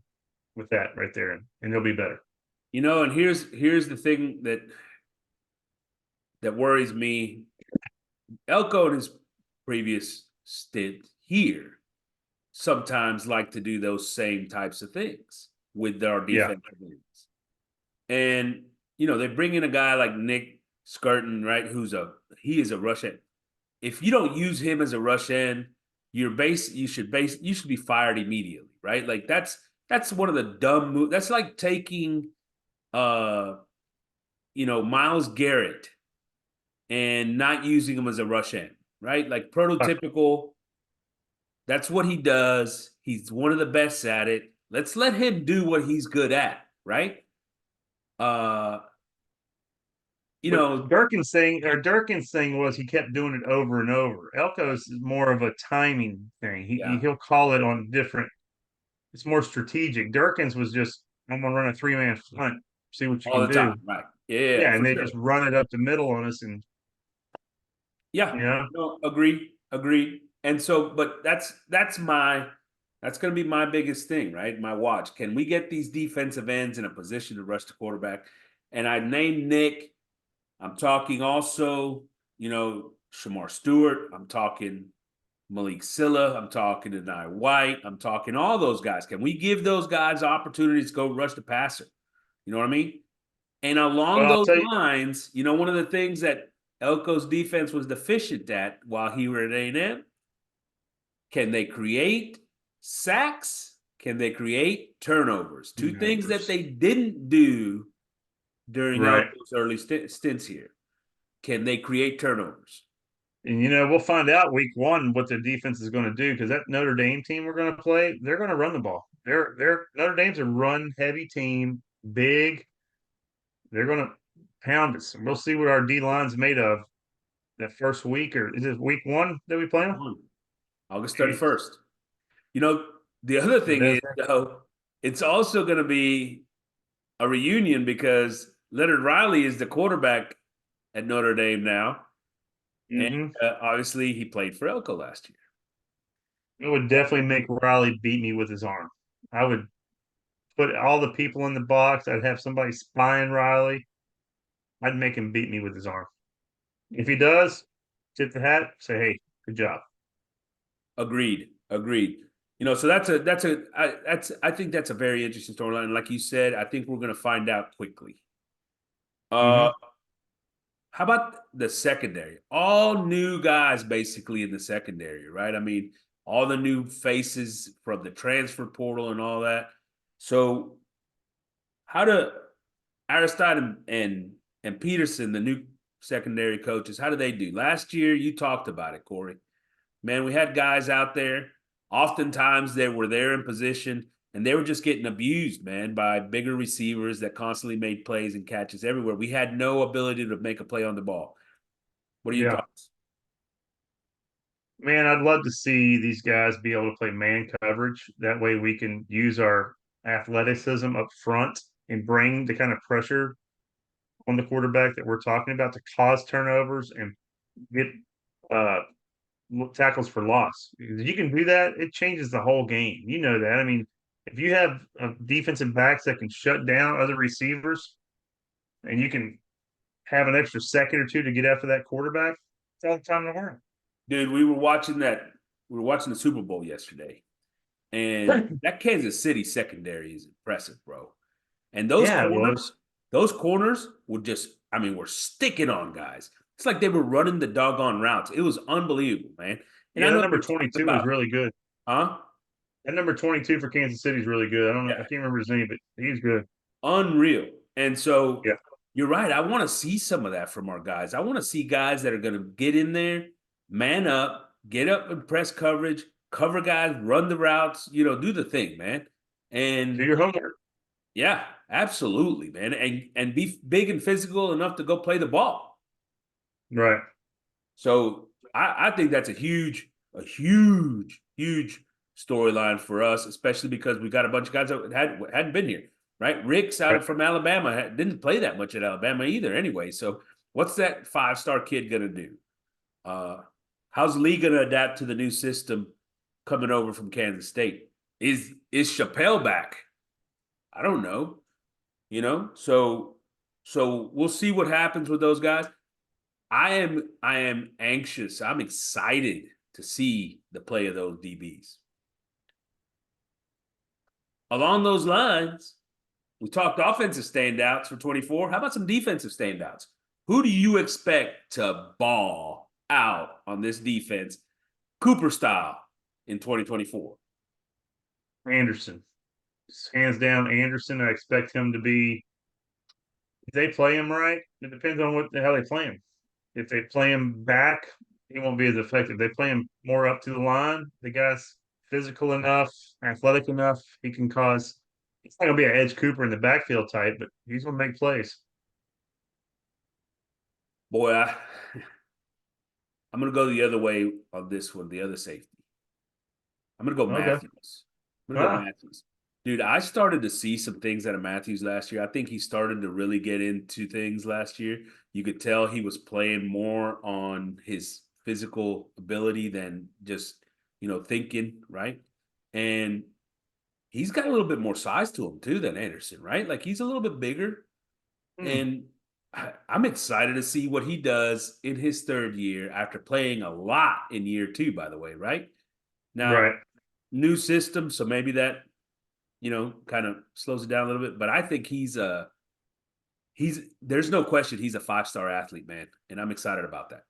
with that right there, and they'll be better. You know, and here's the thing that worries me. Elko in his previous stint here sometimes like to do those same types of things with our Yeah. defensive ends. And they bring in a guy like Nick Skirton, right? He is a rush end. If you don't use him as a rush end, you should be fired immediately, right? Like that's one of the dumb moves. That's like taking Miles Garrett and not using him as a rush end, right? Like prototypical. That's what he does. He's one of the best at it. Let's let him do what he's good at, right? Uh, you But know, Durkin's thing was he kept doing it over and over. Elko's is more of a timing thing. yeah, He'll call it on different. It's more strategic. Durkin's was just I'm gonna run a 3-man front, see what you all can the time, do. right? Yeah, Yeah, and for they sure. just run it up the middle on us, and Yeah, you know, no, agree. And so, but that's going to be my biggest thing, right? My watch. Can we get these defensive ends in a position to rush the quarterback? And I named Nick. I'm talking also, Shamar Stewart. I'm talking Malik Silla. I'm talking Denai White. I'm talking all those guys. Can we give those guys opportunities to go rush the passer? You know what I mean? And along well, I'll those tell you, lines, one of the things that Elko's defense was deficient at while he were at A&M, can they create sacks? Can they create turnovers? Two things that numbers. they didn't do during Right. Elko's early stints here. Can they create turnovers? And we'll find out week one what their defense is going to do because that Notre Dame team we're going to play, they're going to run the ball. They're Notre Dame's a run heavy team, big. They're going to pound us. And we'll see what our D line's made of that first week, or is it week one that we play them? August Jeez. 31st. You know, the other thing is, Bethesda. though, it's also going to be a reunion because Leonard Riley is the quarterback at Notre Dame now. And Mm-hmm. obviously, he played for Elko last year. It would definitely make Riley beat me with his arm. I would put all the people in the box. I'd have somebody spying Riley. I'd make him beat me with his arm. If he does, tip the hat, say, hey, good job. Agreed. So I think that's a very interesting storyline. Like you said, I think we're going to find out quickly. Uh, Mm-hmm. how about the secondary? All new guys basically in the secondary, right? I mean, all the new faces from the transfer portal and all that. So, how do Aristide and Peterson, the new secondary coaches, how do they do? Last year, you talked about it, Corey. Man, we had guys out there. Oftentimes, they were there in position, and they were just getting abused, man, by bigger receivers that constantly made plays and catches everywhere. We had no ability to make a play on the ball. What are your Yeah. thoughts? Man, I'd love to see these guys be able to play man coverage. That way we can use our athleticism up front and bring the kind of pressure on the quarterback that we're talking about to cause turnovers and get uh, tackles for loss. If you can do that, it changes the whole game. You know that. I mean, if you have defensive backs that can shut down other receivers and you can have an extra second or two to get after that quarterback, it's all the time in the world. Dude, we were watching the Super Bowl yesterday, And that Kansas City secondary is impressive, bro. And Yeah, it was. those corners were just, I mean, were sticking on guys. It's like they were running the doggone routes. It was unbelievable, man. And I Yeah, that know number they're talking 22 is about, really good. huh? That number 22 for Kansas City is really good. I don't know. I Yeah, can't remember his name, but he's good. unreal. And so Yeah. you're right. I want to see some of that from our guys. I want to see guys that are going to get in there, man up, get up and press coverage, cover guys, run the routes, do the thing, man. Do And your homework. yeah, absolutely, man. And be big and physical enough to go play the ball. Right. So I think that's a huge storyline for us, especially because we got a bunch of guys that hadn't been here, right? Rick's Right. out from Alabama didn't play that much at Alabama either, anyway. So what's that 5-star kid gonna do? Uh, how's Lee gonna adapt to the new system coming over from Kansas State? Is Chappelle back? I don't know. So we'll see what happens with those guys. I am anxious. I'm excited to see the play of those DBs. Along those lines, we talked offensive standouts for 24. How about some defensive standouts? Who do you expect to ball out on this defense, Cooper style, in 2024? Anderson. Hands down, Anderson. I expect him to be. If they play him right, it depends on how they play him. If they play him back, he won't be as effective. They play him more up to the line. The guy's physical enough, athletic enough. He can cause. It's not gonna be an Edge Cooper in the backfield type, but he's gonna make plays. Boy, I'm going to go the other way on this one, the other safety. I'm going to go Okay. Matthews. I'm going to go Ah. Matthews. Dude, I started to see some things out of Matthews last year. I think he started to really get into things last year. You could tell he was playing more on his physical ability than just, thinking, right? And he's got a little bit more size to him too than Anderson, right? Like he's a little bit bigger. Hmm. And I'm excited to see what he does in his third year after playing a lot in year two, by the way, right? Now, Right. new system, so maybe that kind of slows it down a little bit. But I think he's there's no question he's a 5-star athlete, man, and I'm excited about that.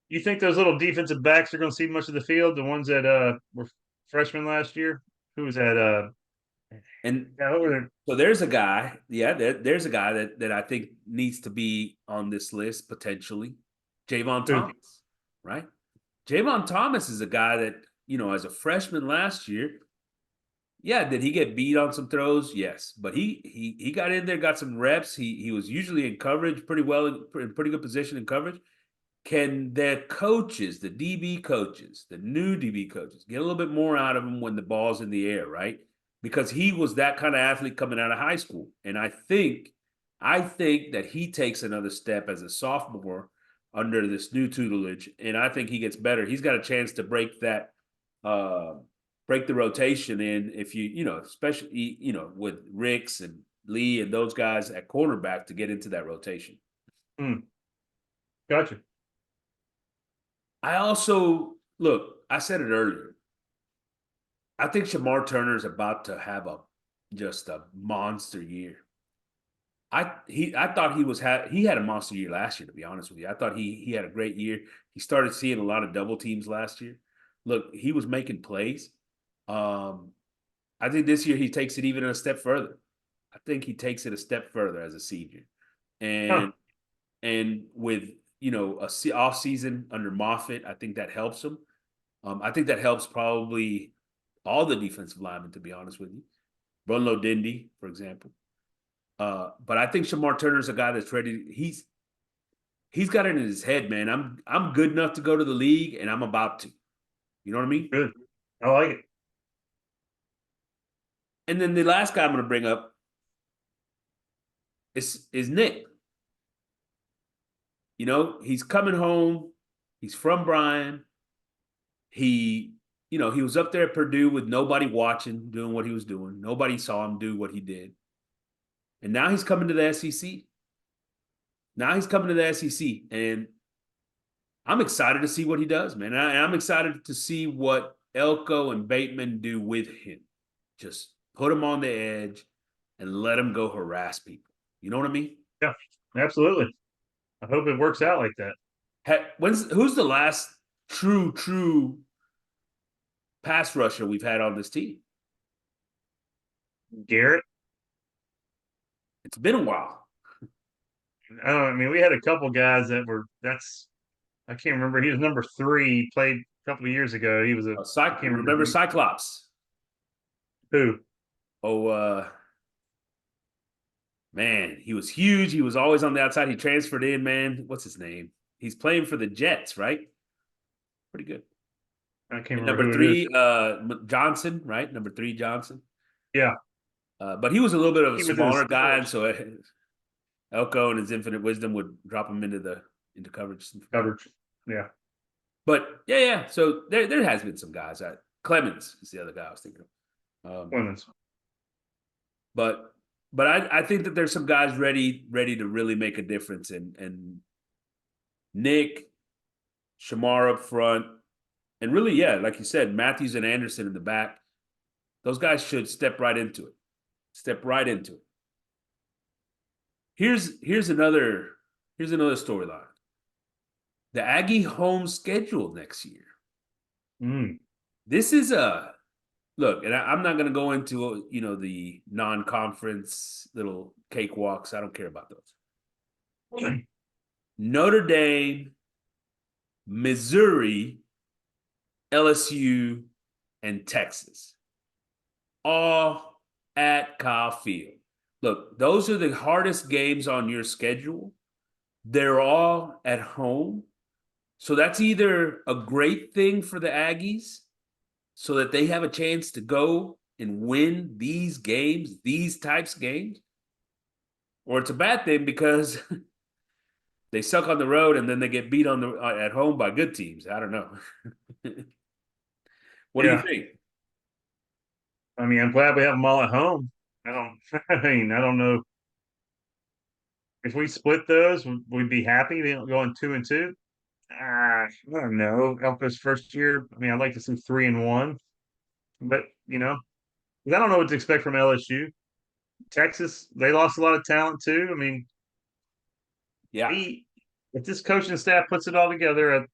You think those little defensive backs are going to see much of the field? The ones that were freshmen last year? Who was that? And Yeah, who were they? so there's a guy, yeah, there's a guy that I think needs to be on this list potentially, Javon Who? Thomas, right? Javon Thomas is a guy that as a freshman last year. Yeah, did he get beat on some throws? Yes, but he got in there, got some reps. He was usually in coverage pretty well, in pretty good position in coverage. Can the coaches, the DB coaches, the new DB coaches, get a little bit more out of him when the ball's in the air, right? Because he was that kind of athlete coming out of high school, and I think that he takes another step as a sophomore under this new tutelage, and I think he gets better. He's got a chance to uh, break the rotation in if especially with Ricks and Lee and those guys at cornerback to get into that rotation. Hmm. Gotcha. I also look. I said it earlier. I think Shamar Turner is about to have just a monster year. I thought he had a monster year last year. To be honest with you, I thought he had a great year. He started seeing a lot of double teams last year. Look, he was making plays. Um, I think this year he takes it even a step further. I think he takes it a step further as a senior, Huh. and with off season under Moffitt, I think that helps him. I think that helps probably all the defensive linemen, to be honest with you. Brunlo Dindy, for example. But I think Shamar Turner's a guy that's ready. He's got it in his head, man. I'm good enough to go to the league, and I'm about to. You know what I mean? Good. I like it. And then the last guy I'm going to bring up is Nick. He's coming home. He's from Bryan. He was up there at Purdue with nobody watching, doing what he was doing. Nobody saw him do what he did. And now he's coming to the SEC. Now he's coming to the SEC, and I'm excited to see what he does, man. I'm excited to see what Elko and Bateman do with him. Just put him on the edge and let him go harass people. You know what I mean? Yeah, absolutely. I hope it works out like that. Who's the last true pass rusher we've had on this team? Garrett, It's been a while. I don't. I mean, we had a couple guys that were. That's. I can't remember. He was number 3. He played a couple of years ago. He was a. I can't remember Remember Cyclops? who. Oh, man, he was huge. He was always on the outside. He transferred in, man. What's his name? He's playing for the Jets, right? Pretty good. I can't And remember number who it is. 3, Johnson, right? Number 3, Johnson. Yeah, But he was a little bit of a he was in the smaller guy, and Steelers so Elko and his infinite wisdom would drop him into coverage. coverage. Yeah, But yeah. So there has been some guys. Clemens is the other guy I was thinking of. women's. But I think that there's some guys ready to really make a difference. And Nick, Shamar up front, and really, yeah, like you said, Matthews and Anderson in the back. Those guys should step right into it. Step right into it. Here's another storyline. The Aggie home schedule next year. Mm. This is a look, and I'm not going to go into the non-conference little cakewalks. I don't care about those. Notre Dame, Missouri, LSU, and Texas, all at Kyle Field. Look, those are the hardest games on your schedule. They're all at home. So that's either a great thing for the Aggies so that they have a chance to go and win these games, these types of games, or it's a bad thing because they suck on the road and then they get beat at home by good teams. I don't know. What do you Yeah, think? I mean, I'm glad we have them all at home. I don't. I mean, I don't know if we split those, we'd be happy going 2-2. I don't know. Elko's first year. I mean, I'd like to see 3-1, but I don't know what to expect from LSU. Texas, they lost a lot of talent too. I mean, Yeah. if this coaching staff puts it all together,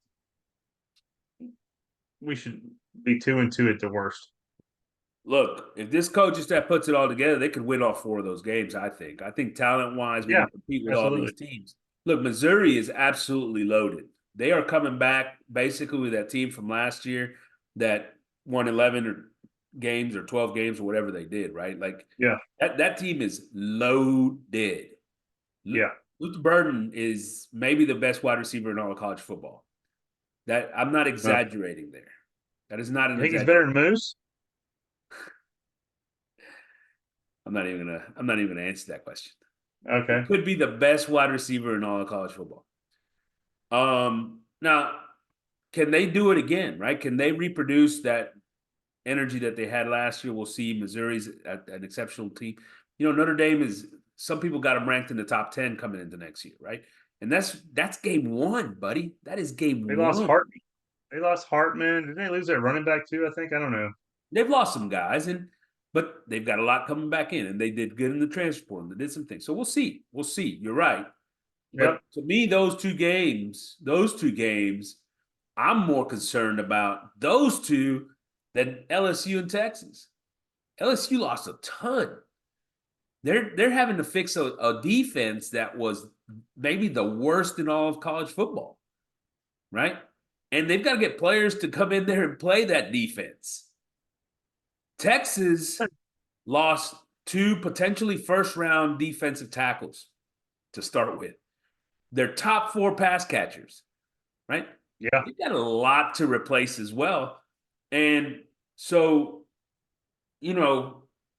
we should be 2-2 at the worst. Look, if this coaching staff puts it all together, they could win all 4 of those games, I think. I think talent-wise, when Yeah, you compete with all absolutely. these teams. Look, Missouri is absolutely loaded. They are coming back basically with that team from last year that won 11 games or 12 games or whatever they did, right? Like Yeah, that team is loaded. yeah. Luther Burden is maybe the best wide receiver in all of college football. That I'm not exaggerating there. That is not an You think he's better exaggeration. than Moose? I'm not even gonna answer that question. He Okay. could be the best wide receiver in all of college football. Now, can they do it again? Right? Can they reproduce that energy that they had last year? We'll see. Missouri's an exceptional team. Notre Dame is. Some people got them ranked in the top 10 coming into next year, right? And that's game 1, buddy. That is game They lost 1. Hartman. They lost Hartman. Did they lose their running back too? I think. I don't know. They've lost some guys, but they've got a lot coming back in, and they did good in the transfer portal. They did some things, so we'll see. We'll see. You're right, Yep. but to me, those two games, I'm more concerned about those two than LSU and Texas. LSU lost a ton. They're having to fix a defense that was maybe the worst in all of college football, right? And they've got to get players to come in there and play that defense. Texas lost 2 potentially first-round defensive tackles to start with. Their top 4 pass catchers, right? Yeah. They got a lot to replace as well. And so,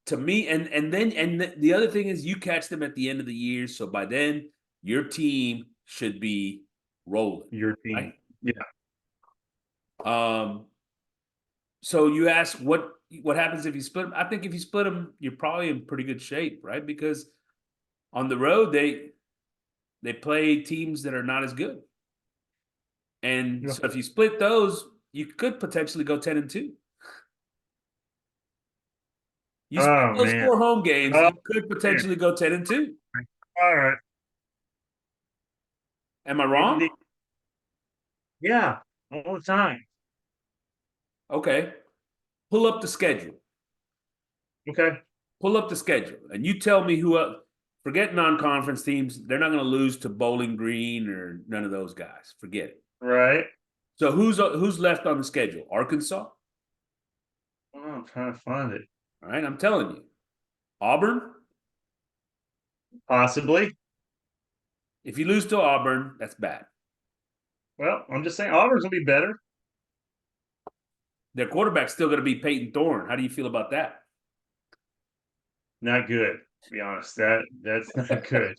to me, and the other thing is you catch them at the end of the year. So by then, your team should be rolling. Your team. Right? Yeah. So you ask what happens if you split them? I think if you split them, you're probably in pretty good shape, right? Because on the road they play teams that are not as good. And Yeah. so if you split those, you could potentially go 10-2. You split Oh those man. 4 home games, Oh you could man. potentially go 10-2. All right. Am I You wrong? need- yeah, all the time. Okay. Pull up the schedule. Okay. Pull up the schedule, and you tell me who else. Forget non-conference teams; they're not going to lose to Bowling Green or none of those guys. Forget it. Right. So who's left on the schedule? Arkansas. Oh, I'm trying to find it. All right, I'm telling you. Auburn. Possibly. If you lose to Auburn, that's bad. Well, I'm just saying Auburn's gonna be better. Their quarterback's still going to be Peyton Thorne. How do you feel about that? Not good, to be honest. That's not good.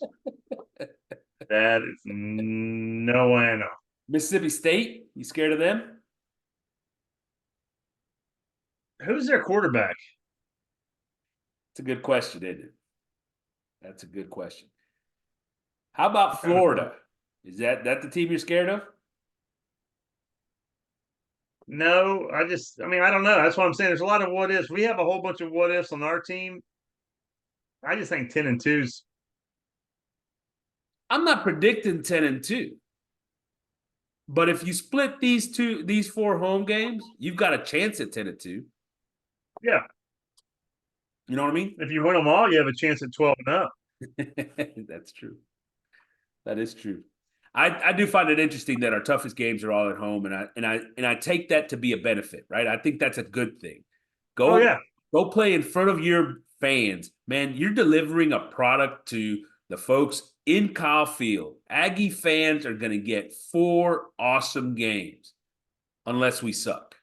That is no bueno. Mississippi State. You scared of them? Who's their quarterback? It's a good question, isn't it? That's a good question. How about Trying to find- Florida? Is that the team you're scared of? No, I mean, I don't know. That's what I'm saying. There's a lot of what ifs. We have a whole bunch of what ifs on our team. I just think 10-2's. I'm not predicting 10-2. But if you split these 4 home games, you've got a chance at 10-2. Yeah. You know what I mean? If you win them all, you have a chance at 12-0. That's true. That is true. I do find it interesting that our toughest games are all at home, and I take that to be a benefit, right? I think that's a good thing. Oh Go yeah. go play in front of your fans, man. You're delivering a product to the folks in Kyle Field. Aggie fans are going to get 4 awesome games, unless we suck.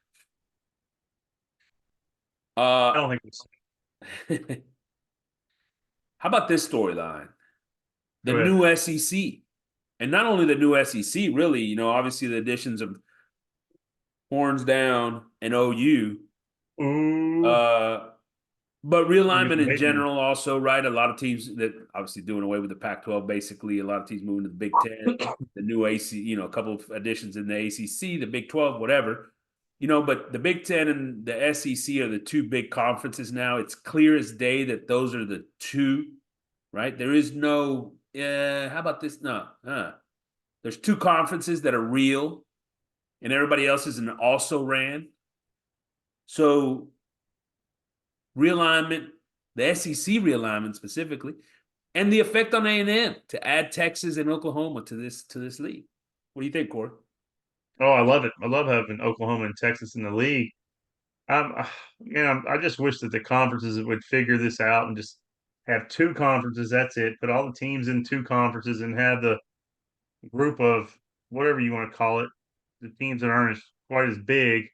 I Uh, don't think it's how about this storyline? The go ahead. new SEC. And not only the new SEC, really, obviously the additions of Horns Down and OU, Ooh, uh, but gonna be realignment some in big news. general also, right? A lot of teams that obviously doing away with the Pac-12, basically, a lot of teams moving to the Big Ten, the new AC, a couple of additions in the ACC, the Big 12, whatever. But the Big Ten and the SEC are the 2 big conferences now. It's clear as day that those are the 2, right? There is no, how about this? No, there's 2 conferences that are real, and everybody else is an also ran. So realignment, the SEC realignment specifically, and the effect on A&M to add Texas and Oklahoma to this league. What do you think, Corey? Oh, I love it. I love having Oklahoma and Texas in the league. I just wish that the conferences would figure this out and just have 2 conferences. That's it. Put all the teams in 2 conferences and have the group of whatever you want to call it, the teams that aren't quite as big,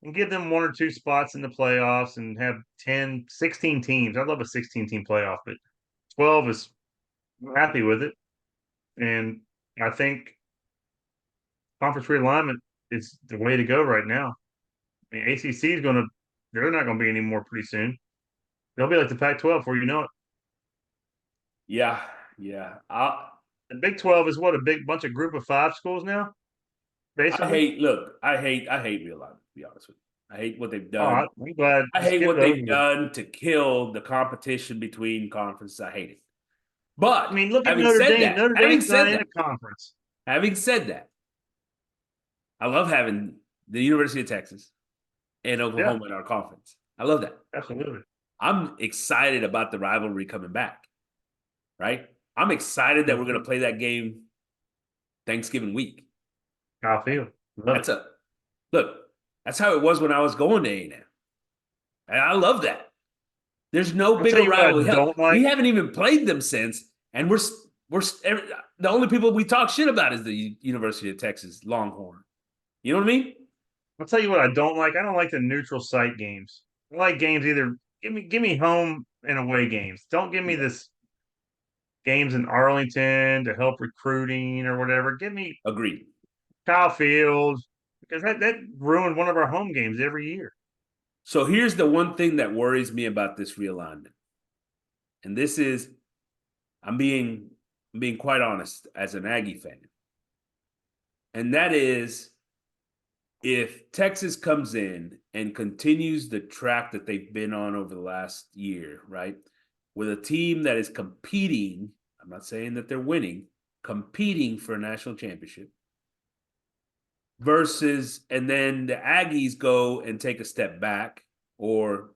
and give them 1 or 2 spots in the playoffs and have 10, 16 teams. I love a 16-team playoff, but 12 is I'm happy with it. And I think conference realignment is the way to go right now. I mean, ACC is going to, they're not going to be any more pretty soon. They'll be like the Pac-12 before you know it. Yeah, yeah. The Big 12 is what, a big bunch of group of 5 schools now, I basically. hate. Look, I hate realignment. To be honest with you, I hate what they've Oh, done. I'm glad. I Just hate get it what over they've with. done to kill the competition between conferences. I hate it. I But mean, look at having Notre said Dame. that, Notre having Dame's not said in that, a conference. having said that, I love having the University of Texas and Yeah, Oklahoma in our conference. I love that. absolutely. I'm excited about the rivalry coming back, right? I'm excited that we're going to Mhm. play that game Thanksgiving week. I feel. Love it. That's a look. That's how it was when I was going to A&M, and I love that. There's no I'll tell bigger you what I rivalry. Hell, don't like. we haven't even played them since, and the only people we talk shit about is the University of Texas Longhorn. You know what I mean? I'll tell you what I don't like. I don't like the neutral site games. I like games either give me home and away games. Don't give me Yeah, this games in Arlington to help recruiting or whatever. Give me agreed. Kyle Field because that ruined one of our home games every year. So here's the one thing that worries me about this realignment, and this is I'm being I'm being quite honest as an Aggie fan, and that is if Texas comes in and continues the track that they've been on over the last year, right, with a team that is competing, I'm not saying that they're winning, competing for a national championship, versus, and then the Aggies go and take a step back or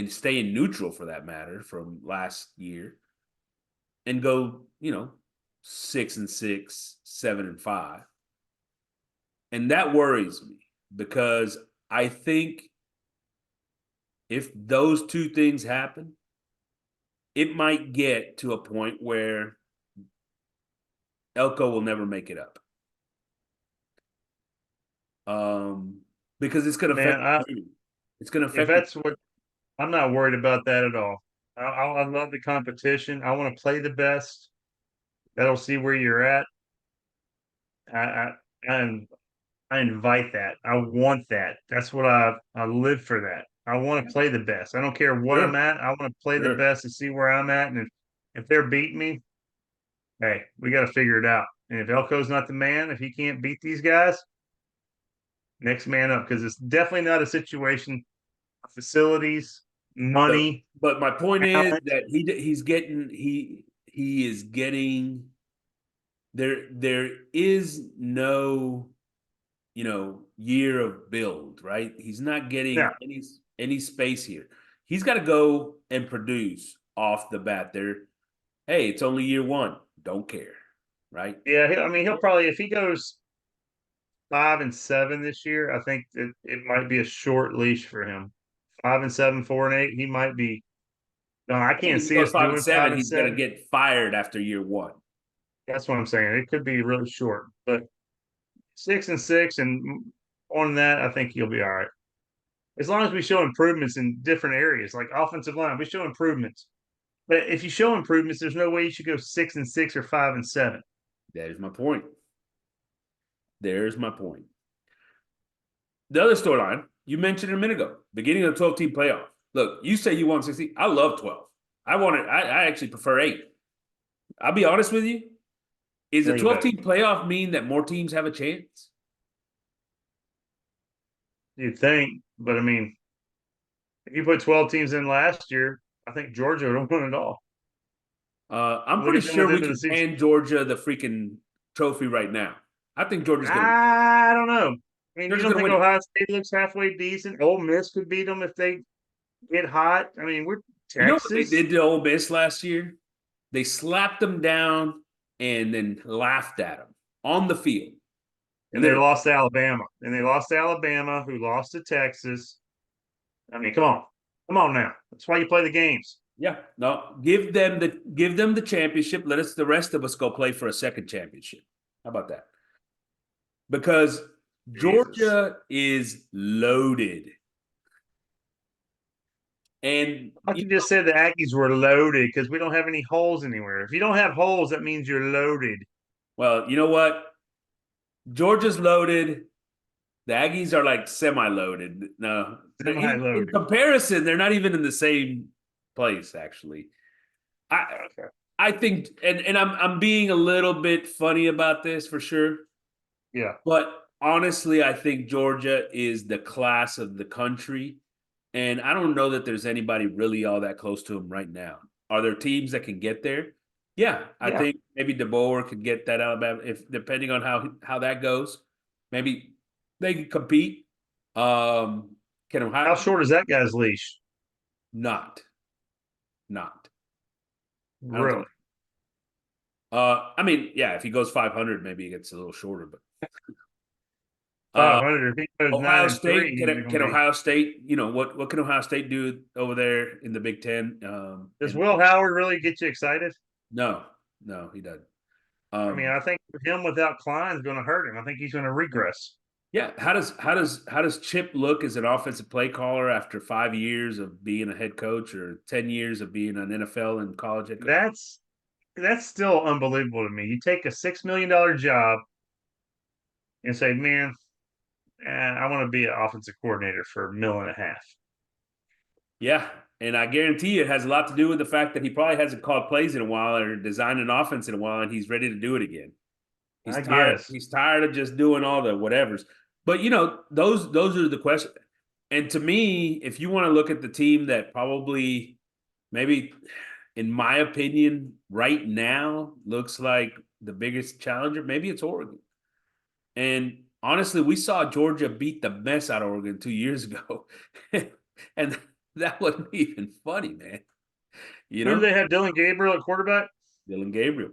stay in neutral for that matter from last year and go, 6-6, 7-5. And that worries me because I think if those two things happen, it might get to a point where Elko will never make it up. Because it's going to affect Man, it's going to if affect that's what I'm not worried about that at all. I love the competition. I want to play the best. That'll see where you're at. I, and I invite that. I want that. That's what I live for that. I want to play the best. I don't care what I'm sure, at. I want to play the sure. best and see where I'm at. And if they're beating me, hey, we got to figure it out. And if Elko's not the man, if he can't beat these guys, next man up. Because it's definitely not a situation of facilities, But money, but my point is talent. that he is getting there is no year of build, right? He's not No, getting any space here. He's got to go and produce off the bat. Hey, it's only year one. Don't care, right? yeah. I mean, he'll probably if he goes 5-7 this year, I think it might be a short leash for him. 5-7, 4-8, he might be. No, I I think can't if he see goes us five and doing five seven, and he's gonna seven. get fired after year one. That's what I'm saying. It could be really short, but 6-6 and on that, I think he'll be all right. As long as we show improvements in different areas, like offensive line, we show improvements. But if you show improvements, there's no way you should go 6-6 or 5-7. There's my point. There's my point. The other storyline you mentioned a minute ago, beginning of the 12-team playoff. Look, you say you want 16. I love 12. I actually prefer 8. I'll be honest with you. Is a No, you don't. 12-team playoff mean that more teams have a chance? You'd think, but I mean, if you put 12 teams in last year, I think Georgia would have won it all. I'm Look pretty at them at sure the we end of the can season. hand Georgia the freaking trophy right now. I think I don't know. I mean, you Georgia's don't gonna think win it. Ohio State looks halfway decent? Ole Miss could beat them if they get hot. I mean, we're You know what they Texas, did to Ole Miss last year? They slapped them down and then laughed at them on the field. and they Literally. lost to Alabama, and they lost to Alabama, who lost to Texas. I mean, come on now. That's why you play the games. Yeah. No, give them the championship. Let us the rest of us go play for a second championship. How about that? Because Jesus. Georgia is loaded. And I thought you just said the Aggies were loaded because we don't have any holes anywhere. If you don't have holes, that means you're loaded. well, you know what? Georgia's loaded. The Aggies are like semi-loaded. No, in Semi-loaded. comparison, they're not even in the same place. Actually, I Okay. I think, and I'm being a little bit funny about this for sure, Yeah. but honestly, I think Georgia is the class of the country, and I don't know that there's anybody really all that close to them right now. Are there teams that can get there? Yeah, I Yeah. think maybe DeBoer could get that Alabama if depending on how that goes. Maybe they can compete. Can How Ohio short is that guy's leash? not not? I don't think. Really? I mean, yeah, if he goes 500, maybe he gets a little shorter. But 500. If he goes nine Ohio and three, State he's going can to be. Ohio State? What can Ohio State do over there in the Big Ten? Does And Will Howard really get you excited? no, no, he doesn't. I mean, Um, I think him without Klein is going to hurt him. I think he's going to regress. yeah, how does Chip look as an offensive play caller after 5 years of being a head coach or 10 years of being an NFL and college head coach? That's still unbelievable to me. You take a $6 million job and say, "Man, I want to be an offensive coordinator for $1.5 million." Yeah, and I guarantee you it has a lot to do with the fact that he probably hasn't called plays in a while or designed an offense in a while, and he's ready to do it again. He's I tired. guess. He's tired of just doing all the whatevers. But those are the questions. And to me, if you want to look at the team that probably maybe in my opinion right now looks like the biggest challenger, maybe it's Oregon. And honestly, we saw Georgia beat the mess out of Oregon 2 years ago. And that wasn't even funny, man. You Who do know, they have? Dylan Gabriel at quarterback. Dylan Gabriel.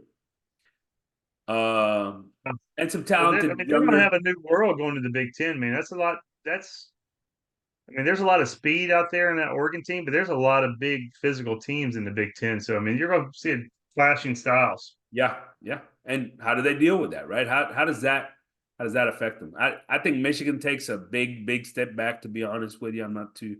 Um, and some So I talented mean, they're going to have younger. a new world going to the Big Ten, man. That's a lot. That's I mean, there's a lot of speed out there in that Oregon team, but there's a lot of big physical teams in the Big Ten. So I mean, you're going to see flashing styles. Yeah, yeah. And how do they deal with that, right? How does that affect them? I think Michigan takes a big step back, to be honest with you. I'm not too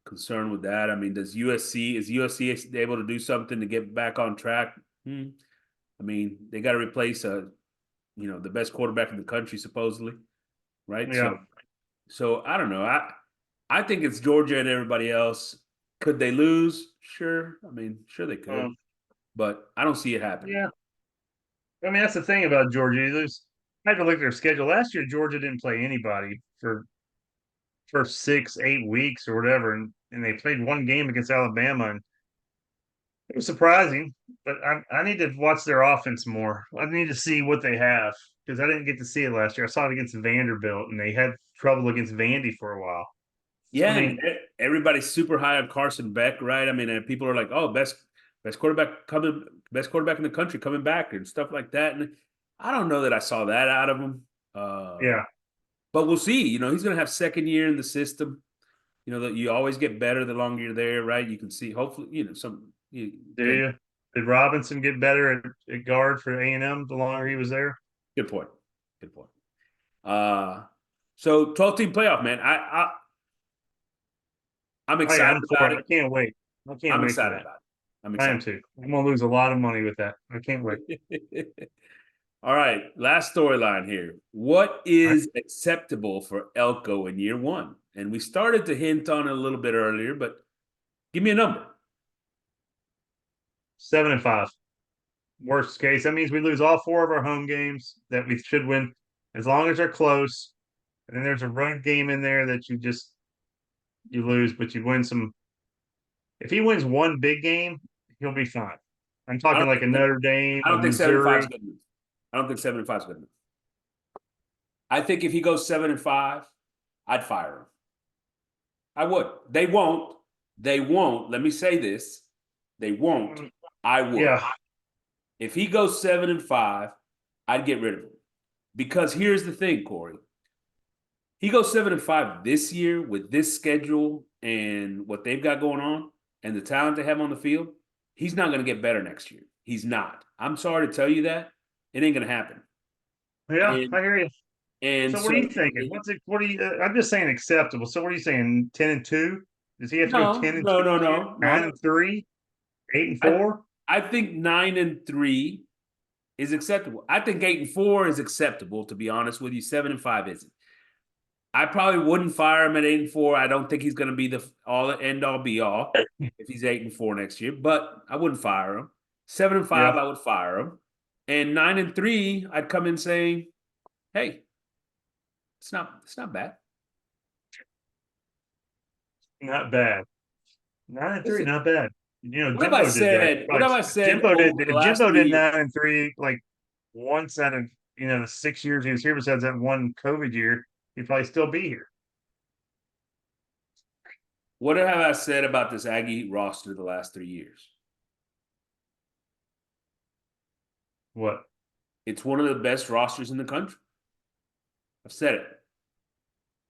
concerned with that. I mean, is USC able to do something to get back on track? I mean, they got to replace the best quarterback in the country, supposedly, right? Yeah. So I don't know. I think it's Georgia and everybody else. Could they lose? Sure. I mean, sure they could, but I don't see it happening. Yeah. I mean, that's the thing about Georgia. I had to look at their schedule. Last year, Georgia didn't play anybody for 6, 8 weeks or whatever, and they played one game against Alabama, and it was surprising. But I need to watch their offense more. I need to see what they have because I didn't get to see it last year. I saw it against Vanderbilt, and they had trouble against Vandy for a while. I Yeah, and mean, everybody's super high on Carson Beck, right? I mean, and people are like, "Oh, best quarterback in the country coming back," and stuff like that. And I don't know that I saw that out of him. yeah. But we'll see. He's going to have second year in the system. That you always get better the longer you're there, right? You can see, hopefully, some. Do you? Did Robinson get better at guard for A&M the longer he was there? Good point. Good point. Uh, so 12-team playoff, man. I'm Hey, excited I'm for about it. it. I can't wait. I can't I'm wait for excited that. about it. I'm I am excited. too. I'm gonna lose a lot of money with that. I can't wait. All right, last storyline here. What All right. is acceptable for Elko in year one? And we started to hint on it a little bit earlier, but give me a number. 7-5. Worst case, that means we lose all 4 of our home games that we should win, as long as they're close. And then there's a run game in there that you lose, but you win some. If he wins one big game, he'll be fine. I'm I talking don't like a think Notre Dame, I a don't think 7-5 is Missouri. good enough. I don't think 7-5 is good enough. I think if he goes 7-5, I'd fire him. I would. They won't. They won't. Let me say this. They won't. I would. Yeah, If he goes 7-5, I'd get rid of him. Because here's the thing, Corey. He goes 7-5 this year with this schedule and what they've got going on and the talent they have on the field. He's not going to get better next year. He's not. I'm sorry to tell you that. It ain't going to happen. yeah, And I hear you. and So what are you so thinking? What's it? What are you? I'm just saying acceptable. So what are you saying? 10-2? Does he have to go no, 10-2 no, no, this year? no, Nine no. and three? Eight and I four? I think 9-3 is acceptable. I think 8-4 is acceptable, to be honest with you. 7-5 isn't. I probably wouldn't fire him at 8-4. I don't think he's going to be the all end all be all if he's 8-4 next year. But I wouldn't fire him. 7-5, Yeah, I would fire him. And 9-3, I'd come in saying, "Hey, it's not bad." not bad. 9 and 3, Listen, not bad. You know, what have I Jimbo did that. said? What Like have I said Jimbo did. over the last Jimbo 3 did years? 9 and 3 like once out of the 6 years he was here. Besides that one COVID year, he'd probably still be here. What have I said about this Aggie roster the last 3 years? What? It's one of the best rosters in the country. I've said it.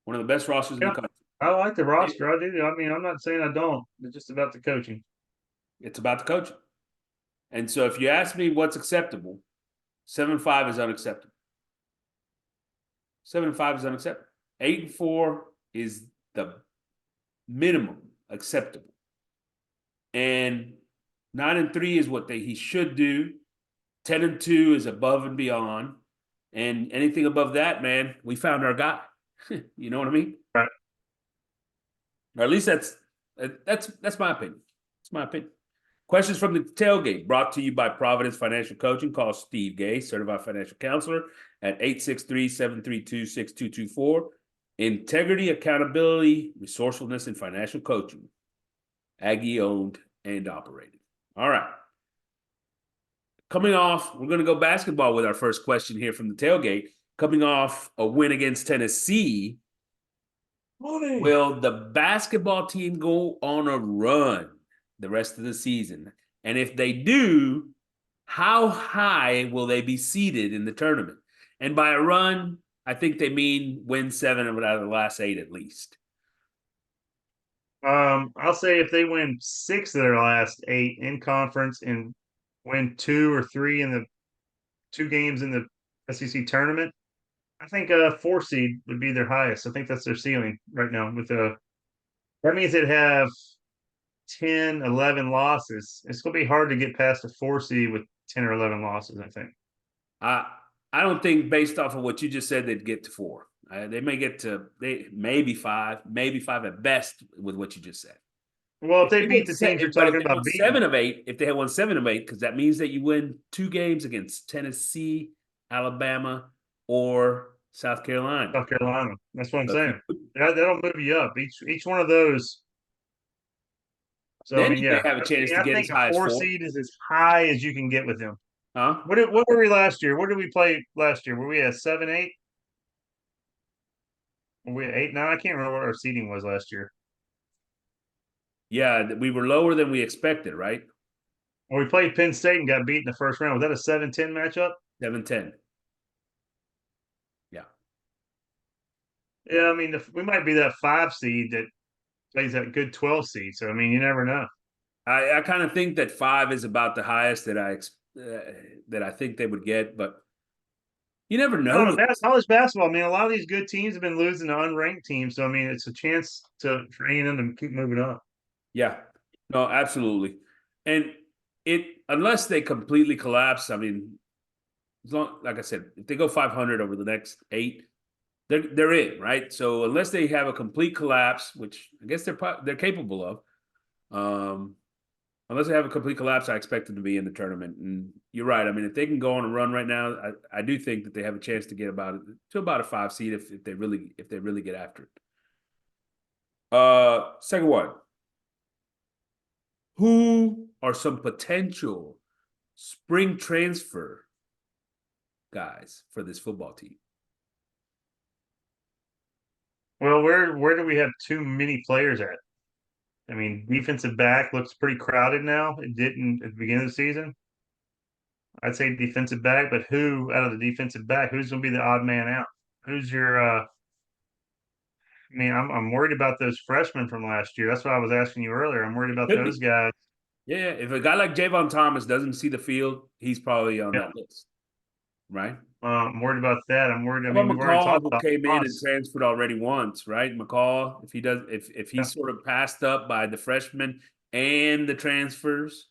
One of the best rosters in the Yeah, country. I like the It- roster. I do. I mean, I'm not saying I don't. It's just about the coaching. it's about the coaching. And so if you ask me what's acceptable, 7-5 is unacceptable. 7-5 is unacceptable. 8-4 is the minimum acceptable. And 9-3 is what he should do. 10-2 is above and beyond. And anything above that, man, we found our guy. You know what I mean? Right. Or at least that's my opinion. It's my opinion. Questions from the tailgate brought to you by Providence Financial Coaching. Call Steve Gay, certified financial counselor, at 863-732-6224. Integrity, accountability, resourcefulness, and financial coaching. Aggie owned and operated. All right. Coming off, we're going to go basketball with our first question here from the tailgate. Coming off a win against Tennessee, will the basketball team go on a run the rest of the season? And if they do, how high will they be seeded in the tournament? And by a run, I think they mean win 7 out of the last 8 at least. I'll say if they win 6 of their last 8 in conference and win 2 or 3 in the 2 games in the SEC tournament, I think a 4 seed would be their highest. I think that's their ceiling right now. That means they'd have 10, 11 losses. It's going to be hard to get past a 4 seed with 10 or 11 losses, I think. I don't think based off of what you just said they'd get to 4. They may get to maybe 5 at best with what you just said. Well, if they beat the teams you're talking about beating, 7 of 8, if they had won 7 of 8, because that means that you win 2 games against Tennessee, Alabama, or South Carolina. South Carolina. That's what I'm saying. That'll move you up. Each one of those. So then I mean, you may yeah, have a chance to I get think as high a as 4 4. seed is as high as you can get with them. Huh? What were we last year? What did we play last year? Were we at 7, 8? Were we at 8, 9? I can't remember what our seeding was last year. Yeah, we were lower than we expected, right? Well, we played Penn State and got beat in the first round. Was that a 7-10 matchup? 7-10. Yeah. Yeah, I mean, we might be that 5 seed that plays that good 12 seed. So I mean, you never know. I kind of think that 5 is about the highest that I think they would get, but you never know. College basketball. I mean, a lot of these good teams have been losing to unranked teams. So I mean, it's a chance for A&M to keep moving up. Yeah, no, absolutely. And unless they completely collapse, I mean, like I said, if they go 500 over the next 8, they're in, right? So unless they have a complete collapse, which I guess they're capable of, unless they have a complete collapse, I expect them to be in the tournament. And you're right. I mean, if they can go on a run right now, I do think that they have a chance to get about a 5 seed if they really get after it. Second one. Who are some potential spring transfer guys for this football team? Well, where do we have too many players at? I mean, defensive back looks pretty crowded now. It didn't at the beginning of the season. I'd say defensive back, but who out of the defensive back? Who's going to be the odd man out? Who's your? I mean, I'm worried about those freshmen from last year. That's what I was asking you earlier. I'm worried about those guys. Yeah, if a guy like Javon Thomas doesn't see the field, he's probably on that list, right? I'm worried about that. I'm worried. I How mean, about we've already McCall, talked who about came in and Moss. transferred already once, right? McCall, if he does, if he's sort of passed up by the freshmen and the transfers.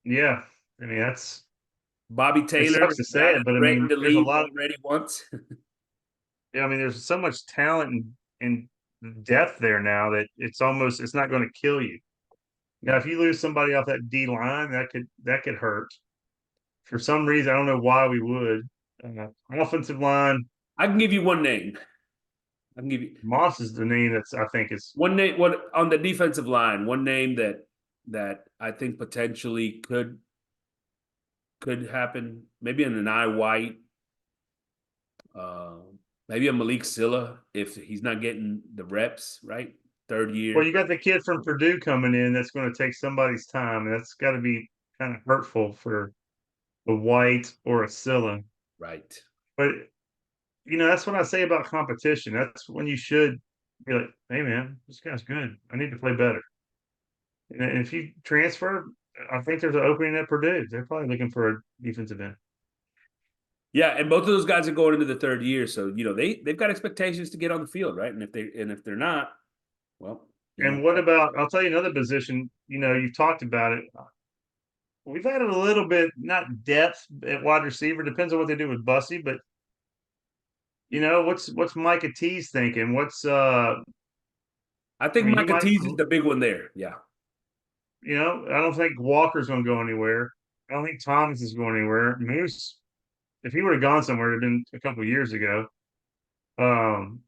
Yeah, I mean that's. Bobby It Taylor, sucks to say guy it, that but I threatened mean, to there's a leave lot. already once. Yeah, I mean, there's so much talent and depth there now that it's not going to kill you. Now, if you lose somebody off that D line, that could hurt. For some reason, I don't know why we would. Offensive line, I can give you one name. I can give you Moss is the name that's I think is one name. What on the defensive line? One name that I think potentially could happen. Maybe an Eye White. Uh, maybe a Malik Silla if he's not getting the reps, right? Third well, year. you got the kid from Purdue coming in that's going to take somebody's time, and that's got to be kind of hurtful for a White or a Silla. Right. But that's what I say about competition. That's when you should be like, hey man, this guy's good. I need to play better. And if you transfer, I think there's an opening at Purdue. They're probably looking for a defensive end. Yeah, and both of those guys are going into the third year, so they've got expectations to get on the field, right? And if they're not, well, And what about? I'll tell you another position. You've talked about it. We've added a little bit, not depth at wide receiver. Depends on what they do with Bussy, but what's Micah T's thinking? I think I mean, he Micah might. Tease is the big one there. Yeah. You know, I don't think Walker's going to go anywhere. I don't think Thomas is going anywhere. Moose, if he would have gone somewhere, it'd been a couple of years ago. Um,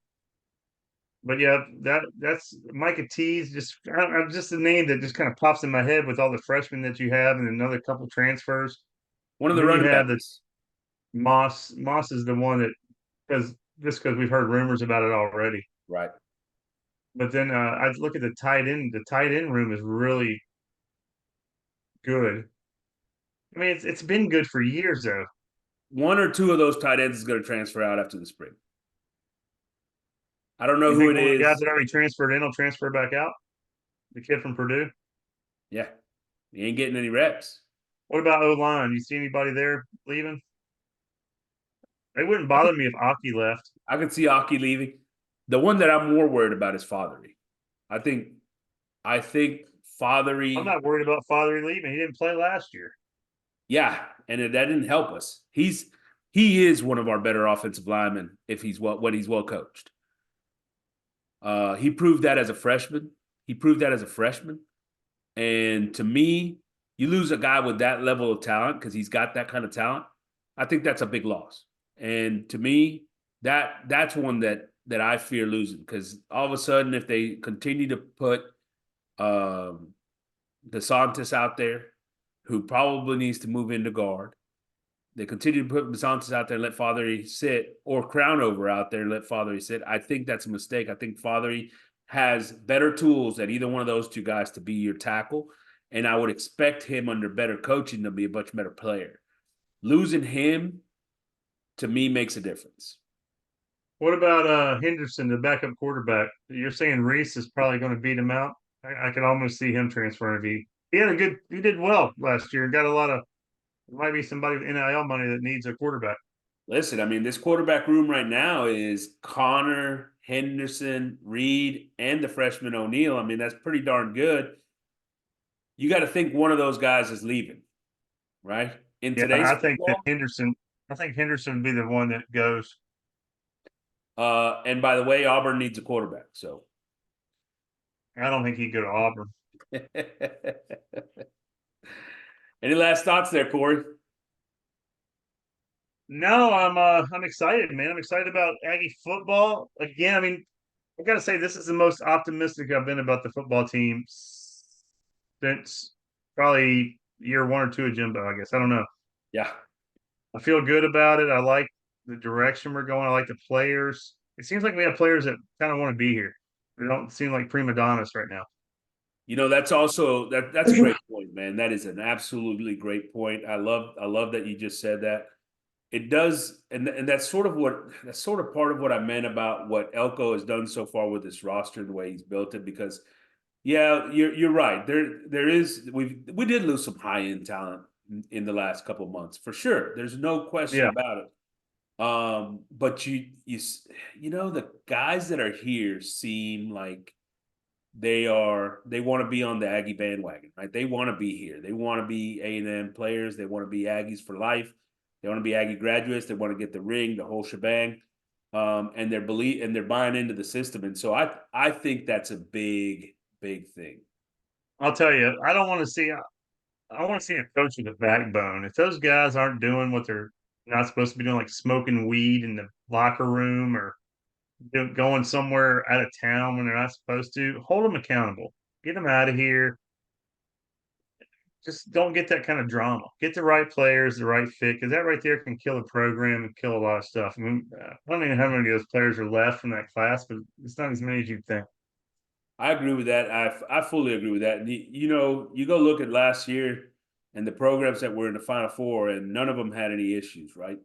but yeah, that's Micah T's just a name that just kind of pops in my head with all the freshmen that you have and another couple transfers. One of And the then you running have the backs. Moss. Moss is the one that because we've heard rumors about it already. Right. But then I look at the tight end. The tight end room is really good. I mean, it's been good for years though. One or two of those tight ends is going to transfer out after the spring. I don't know You who think it one of the guys is. that already transferred in will transfer back out? The kid from Purdue. Yeah, he ain't getting any reps. What about O line? You see anybody there leaving? It wouldn't I could, bother me if Aki left. I could see Aki leaving. The one that I'm more worried about is Fathery. I think I'm Fathery, not worried about Father leaving. He didn't play last year. yeah, and that didn't help us. He is one of our better offensive linemen if he's when he's well coached. He proved that as a freshman. He proved that as a freshman. And to me, you lose a guy with that level of talent because he's got that kind of talent. I think that's a big loss. And to me, that's one that I fear losing because all of a sudden, if they continue to put um, DeSantis out there, who probably needs to move into guard, they continue to put DeSantis out there and let Fathery sit, or Crownover out there and let Fathery sit. I think that's a mistake. I think Fathery has better tools than either one of those two guys to be your tackle. And I would expect him under better coaching to be a much better player. Losing him to me makes a difference. What about Henderson, the backup quarterback? You're saying Reese is probably going to beat him out? I can almost see him transferring. If he did well last year and got a lot of, might be somebody with NIL money that needs a quarterback. Listen, I mean, this quarterback room right now is Connor, Henderson, Reed, and the freshman O'Neal. I mean, that's pretty darn good. You got to think one of those guys is leaving, right? In Yeah, today's football. I think Henderson would be the one that goes. And by the way, Auburn needs a quarterback. So I don't think he'd go to Auburn. any last thoughts there, Corey? No, I'm excited, man. I'm excited about Aggie football. Again, I mean, I gotta say this is the most optimistic I've been about the football team since probably year one or two of Jimbo, I guess. I don't know. Yeah. I feel good about it. I like the direction we're going. I like the players. It seems like we have players that kind of want to be here. They don't seem like prima donnas right now. You know, that's also that's a great point, man. That is an absolutely great point. I love that you just said that. It does, and that's sort of part of what I meant about what Elko has done so far with this roster and the way he's built it. Because yeah, you're right. There is we did lose some high end talent in the last couple of months for sure. There's no question Yeah, about it. But you know the guys that are here seem like they want to be on the Aggie bandwagon, right? They want to be here. They want to be A&M players. They want to be Aggies for life. They want to be Aggie graduates. They want to get the ring, the whole shebang. And they're buying into the system. And so I think that's a big thing. I'll tell you, I don't want to see. I want to see a coach with a backbone. If those guys aren't doing what they're not supposed to be doing, like smoking weed in the locker room or going somewhere out of town when they're not supposed to, hold them accountable. Get them out of here. Just don't get that kind of drama. Get the right players, the right fit, because that right there can kill a program and kill a lot of stuff. I mean, I don't even know how many of those players are left from that class, but it's not as many as you'd think. I agree with that. I fully agree with that. And you know, you go look at last year and the programs that were in the Final Four, and none of them had any issues, right?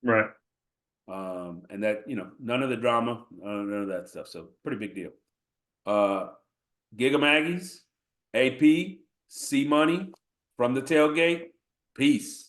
Right. And that, you know, none of the drama, none of that stuff. So pretty big deal. Uh, Giga Maggies, AP, C Money from the tailgate. Peace.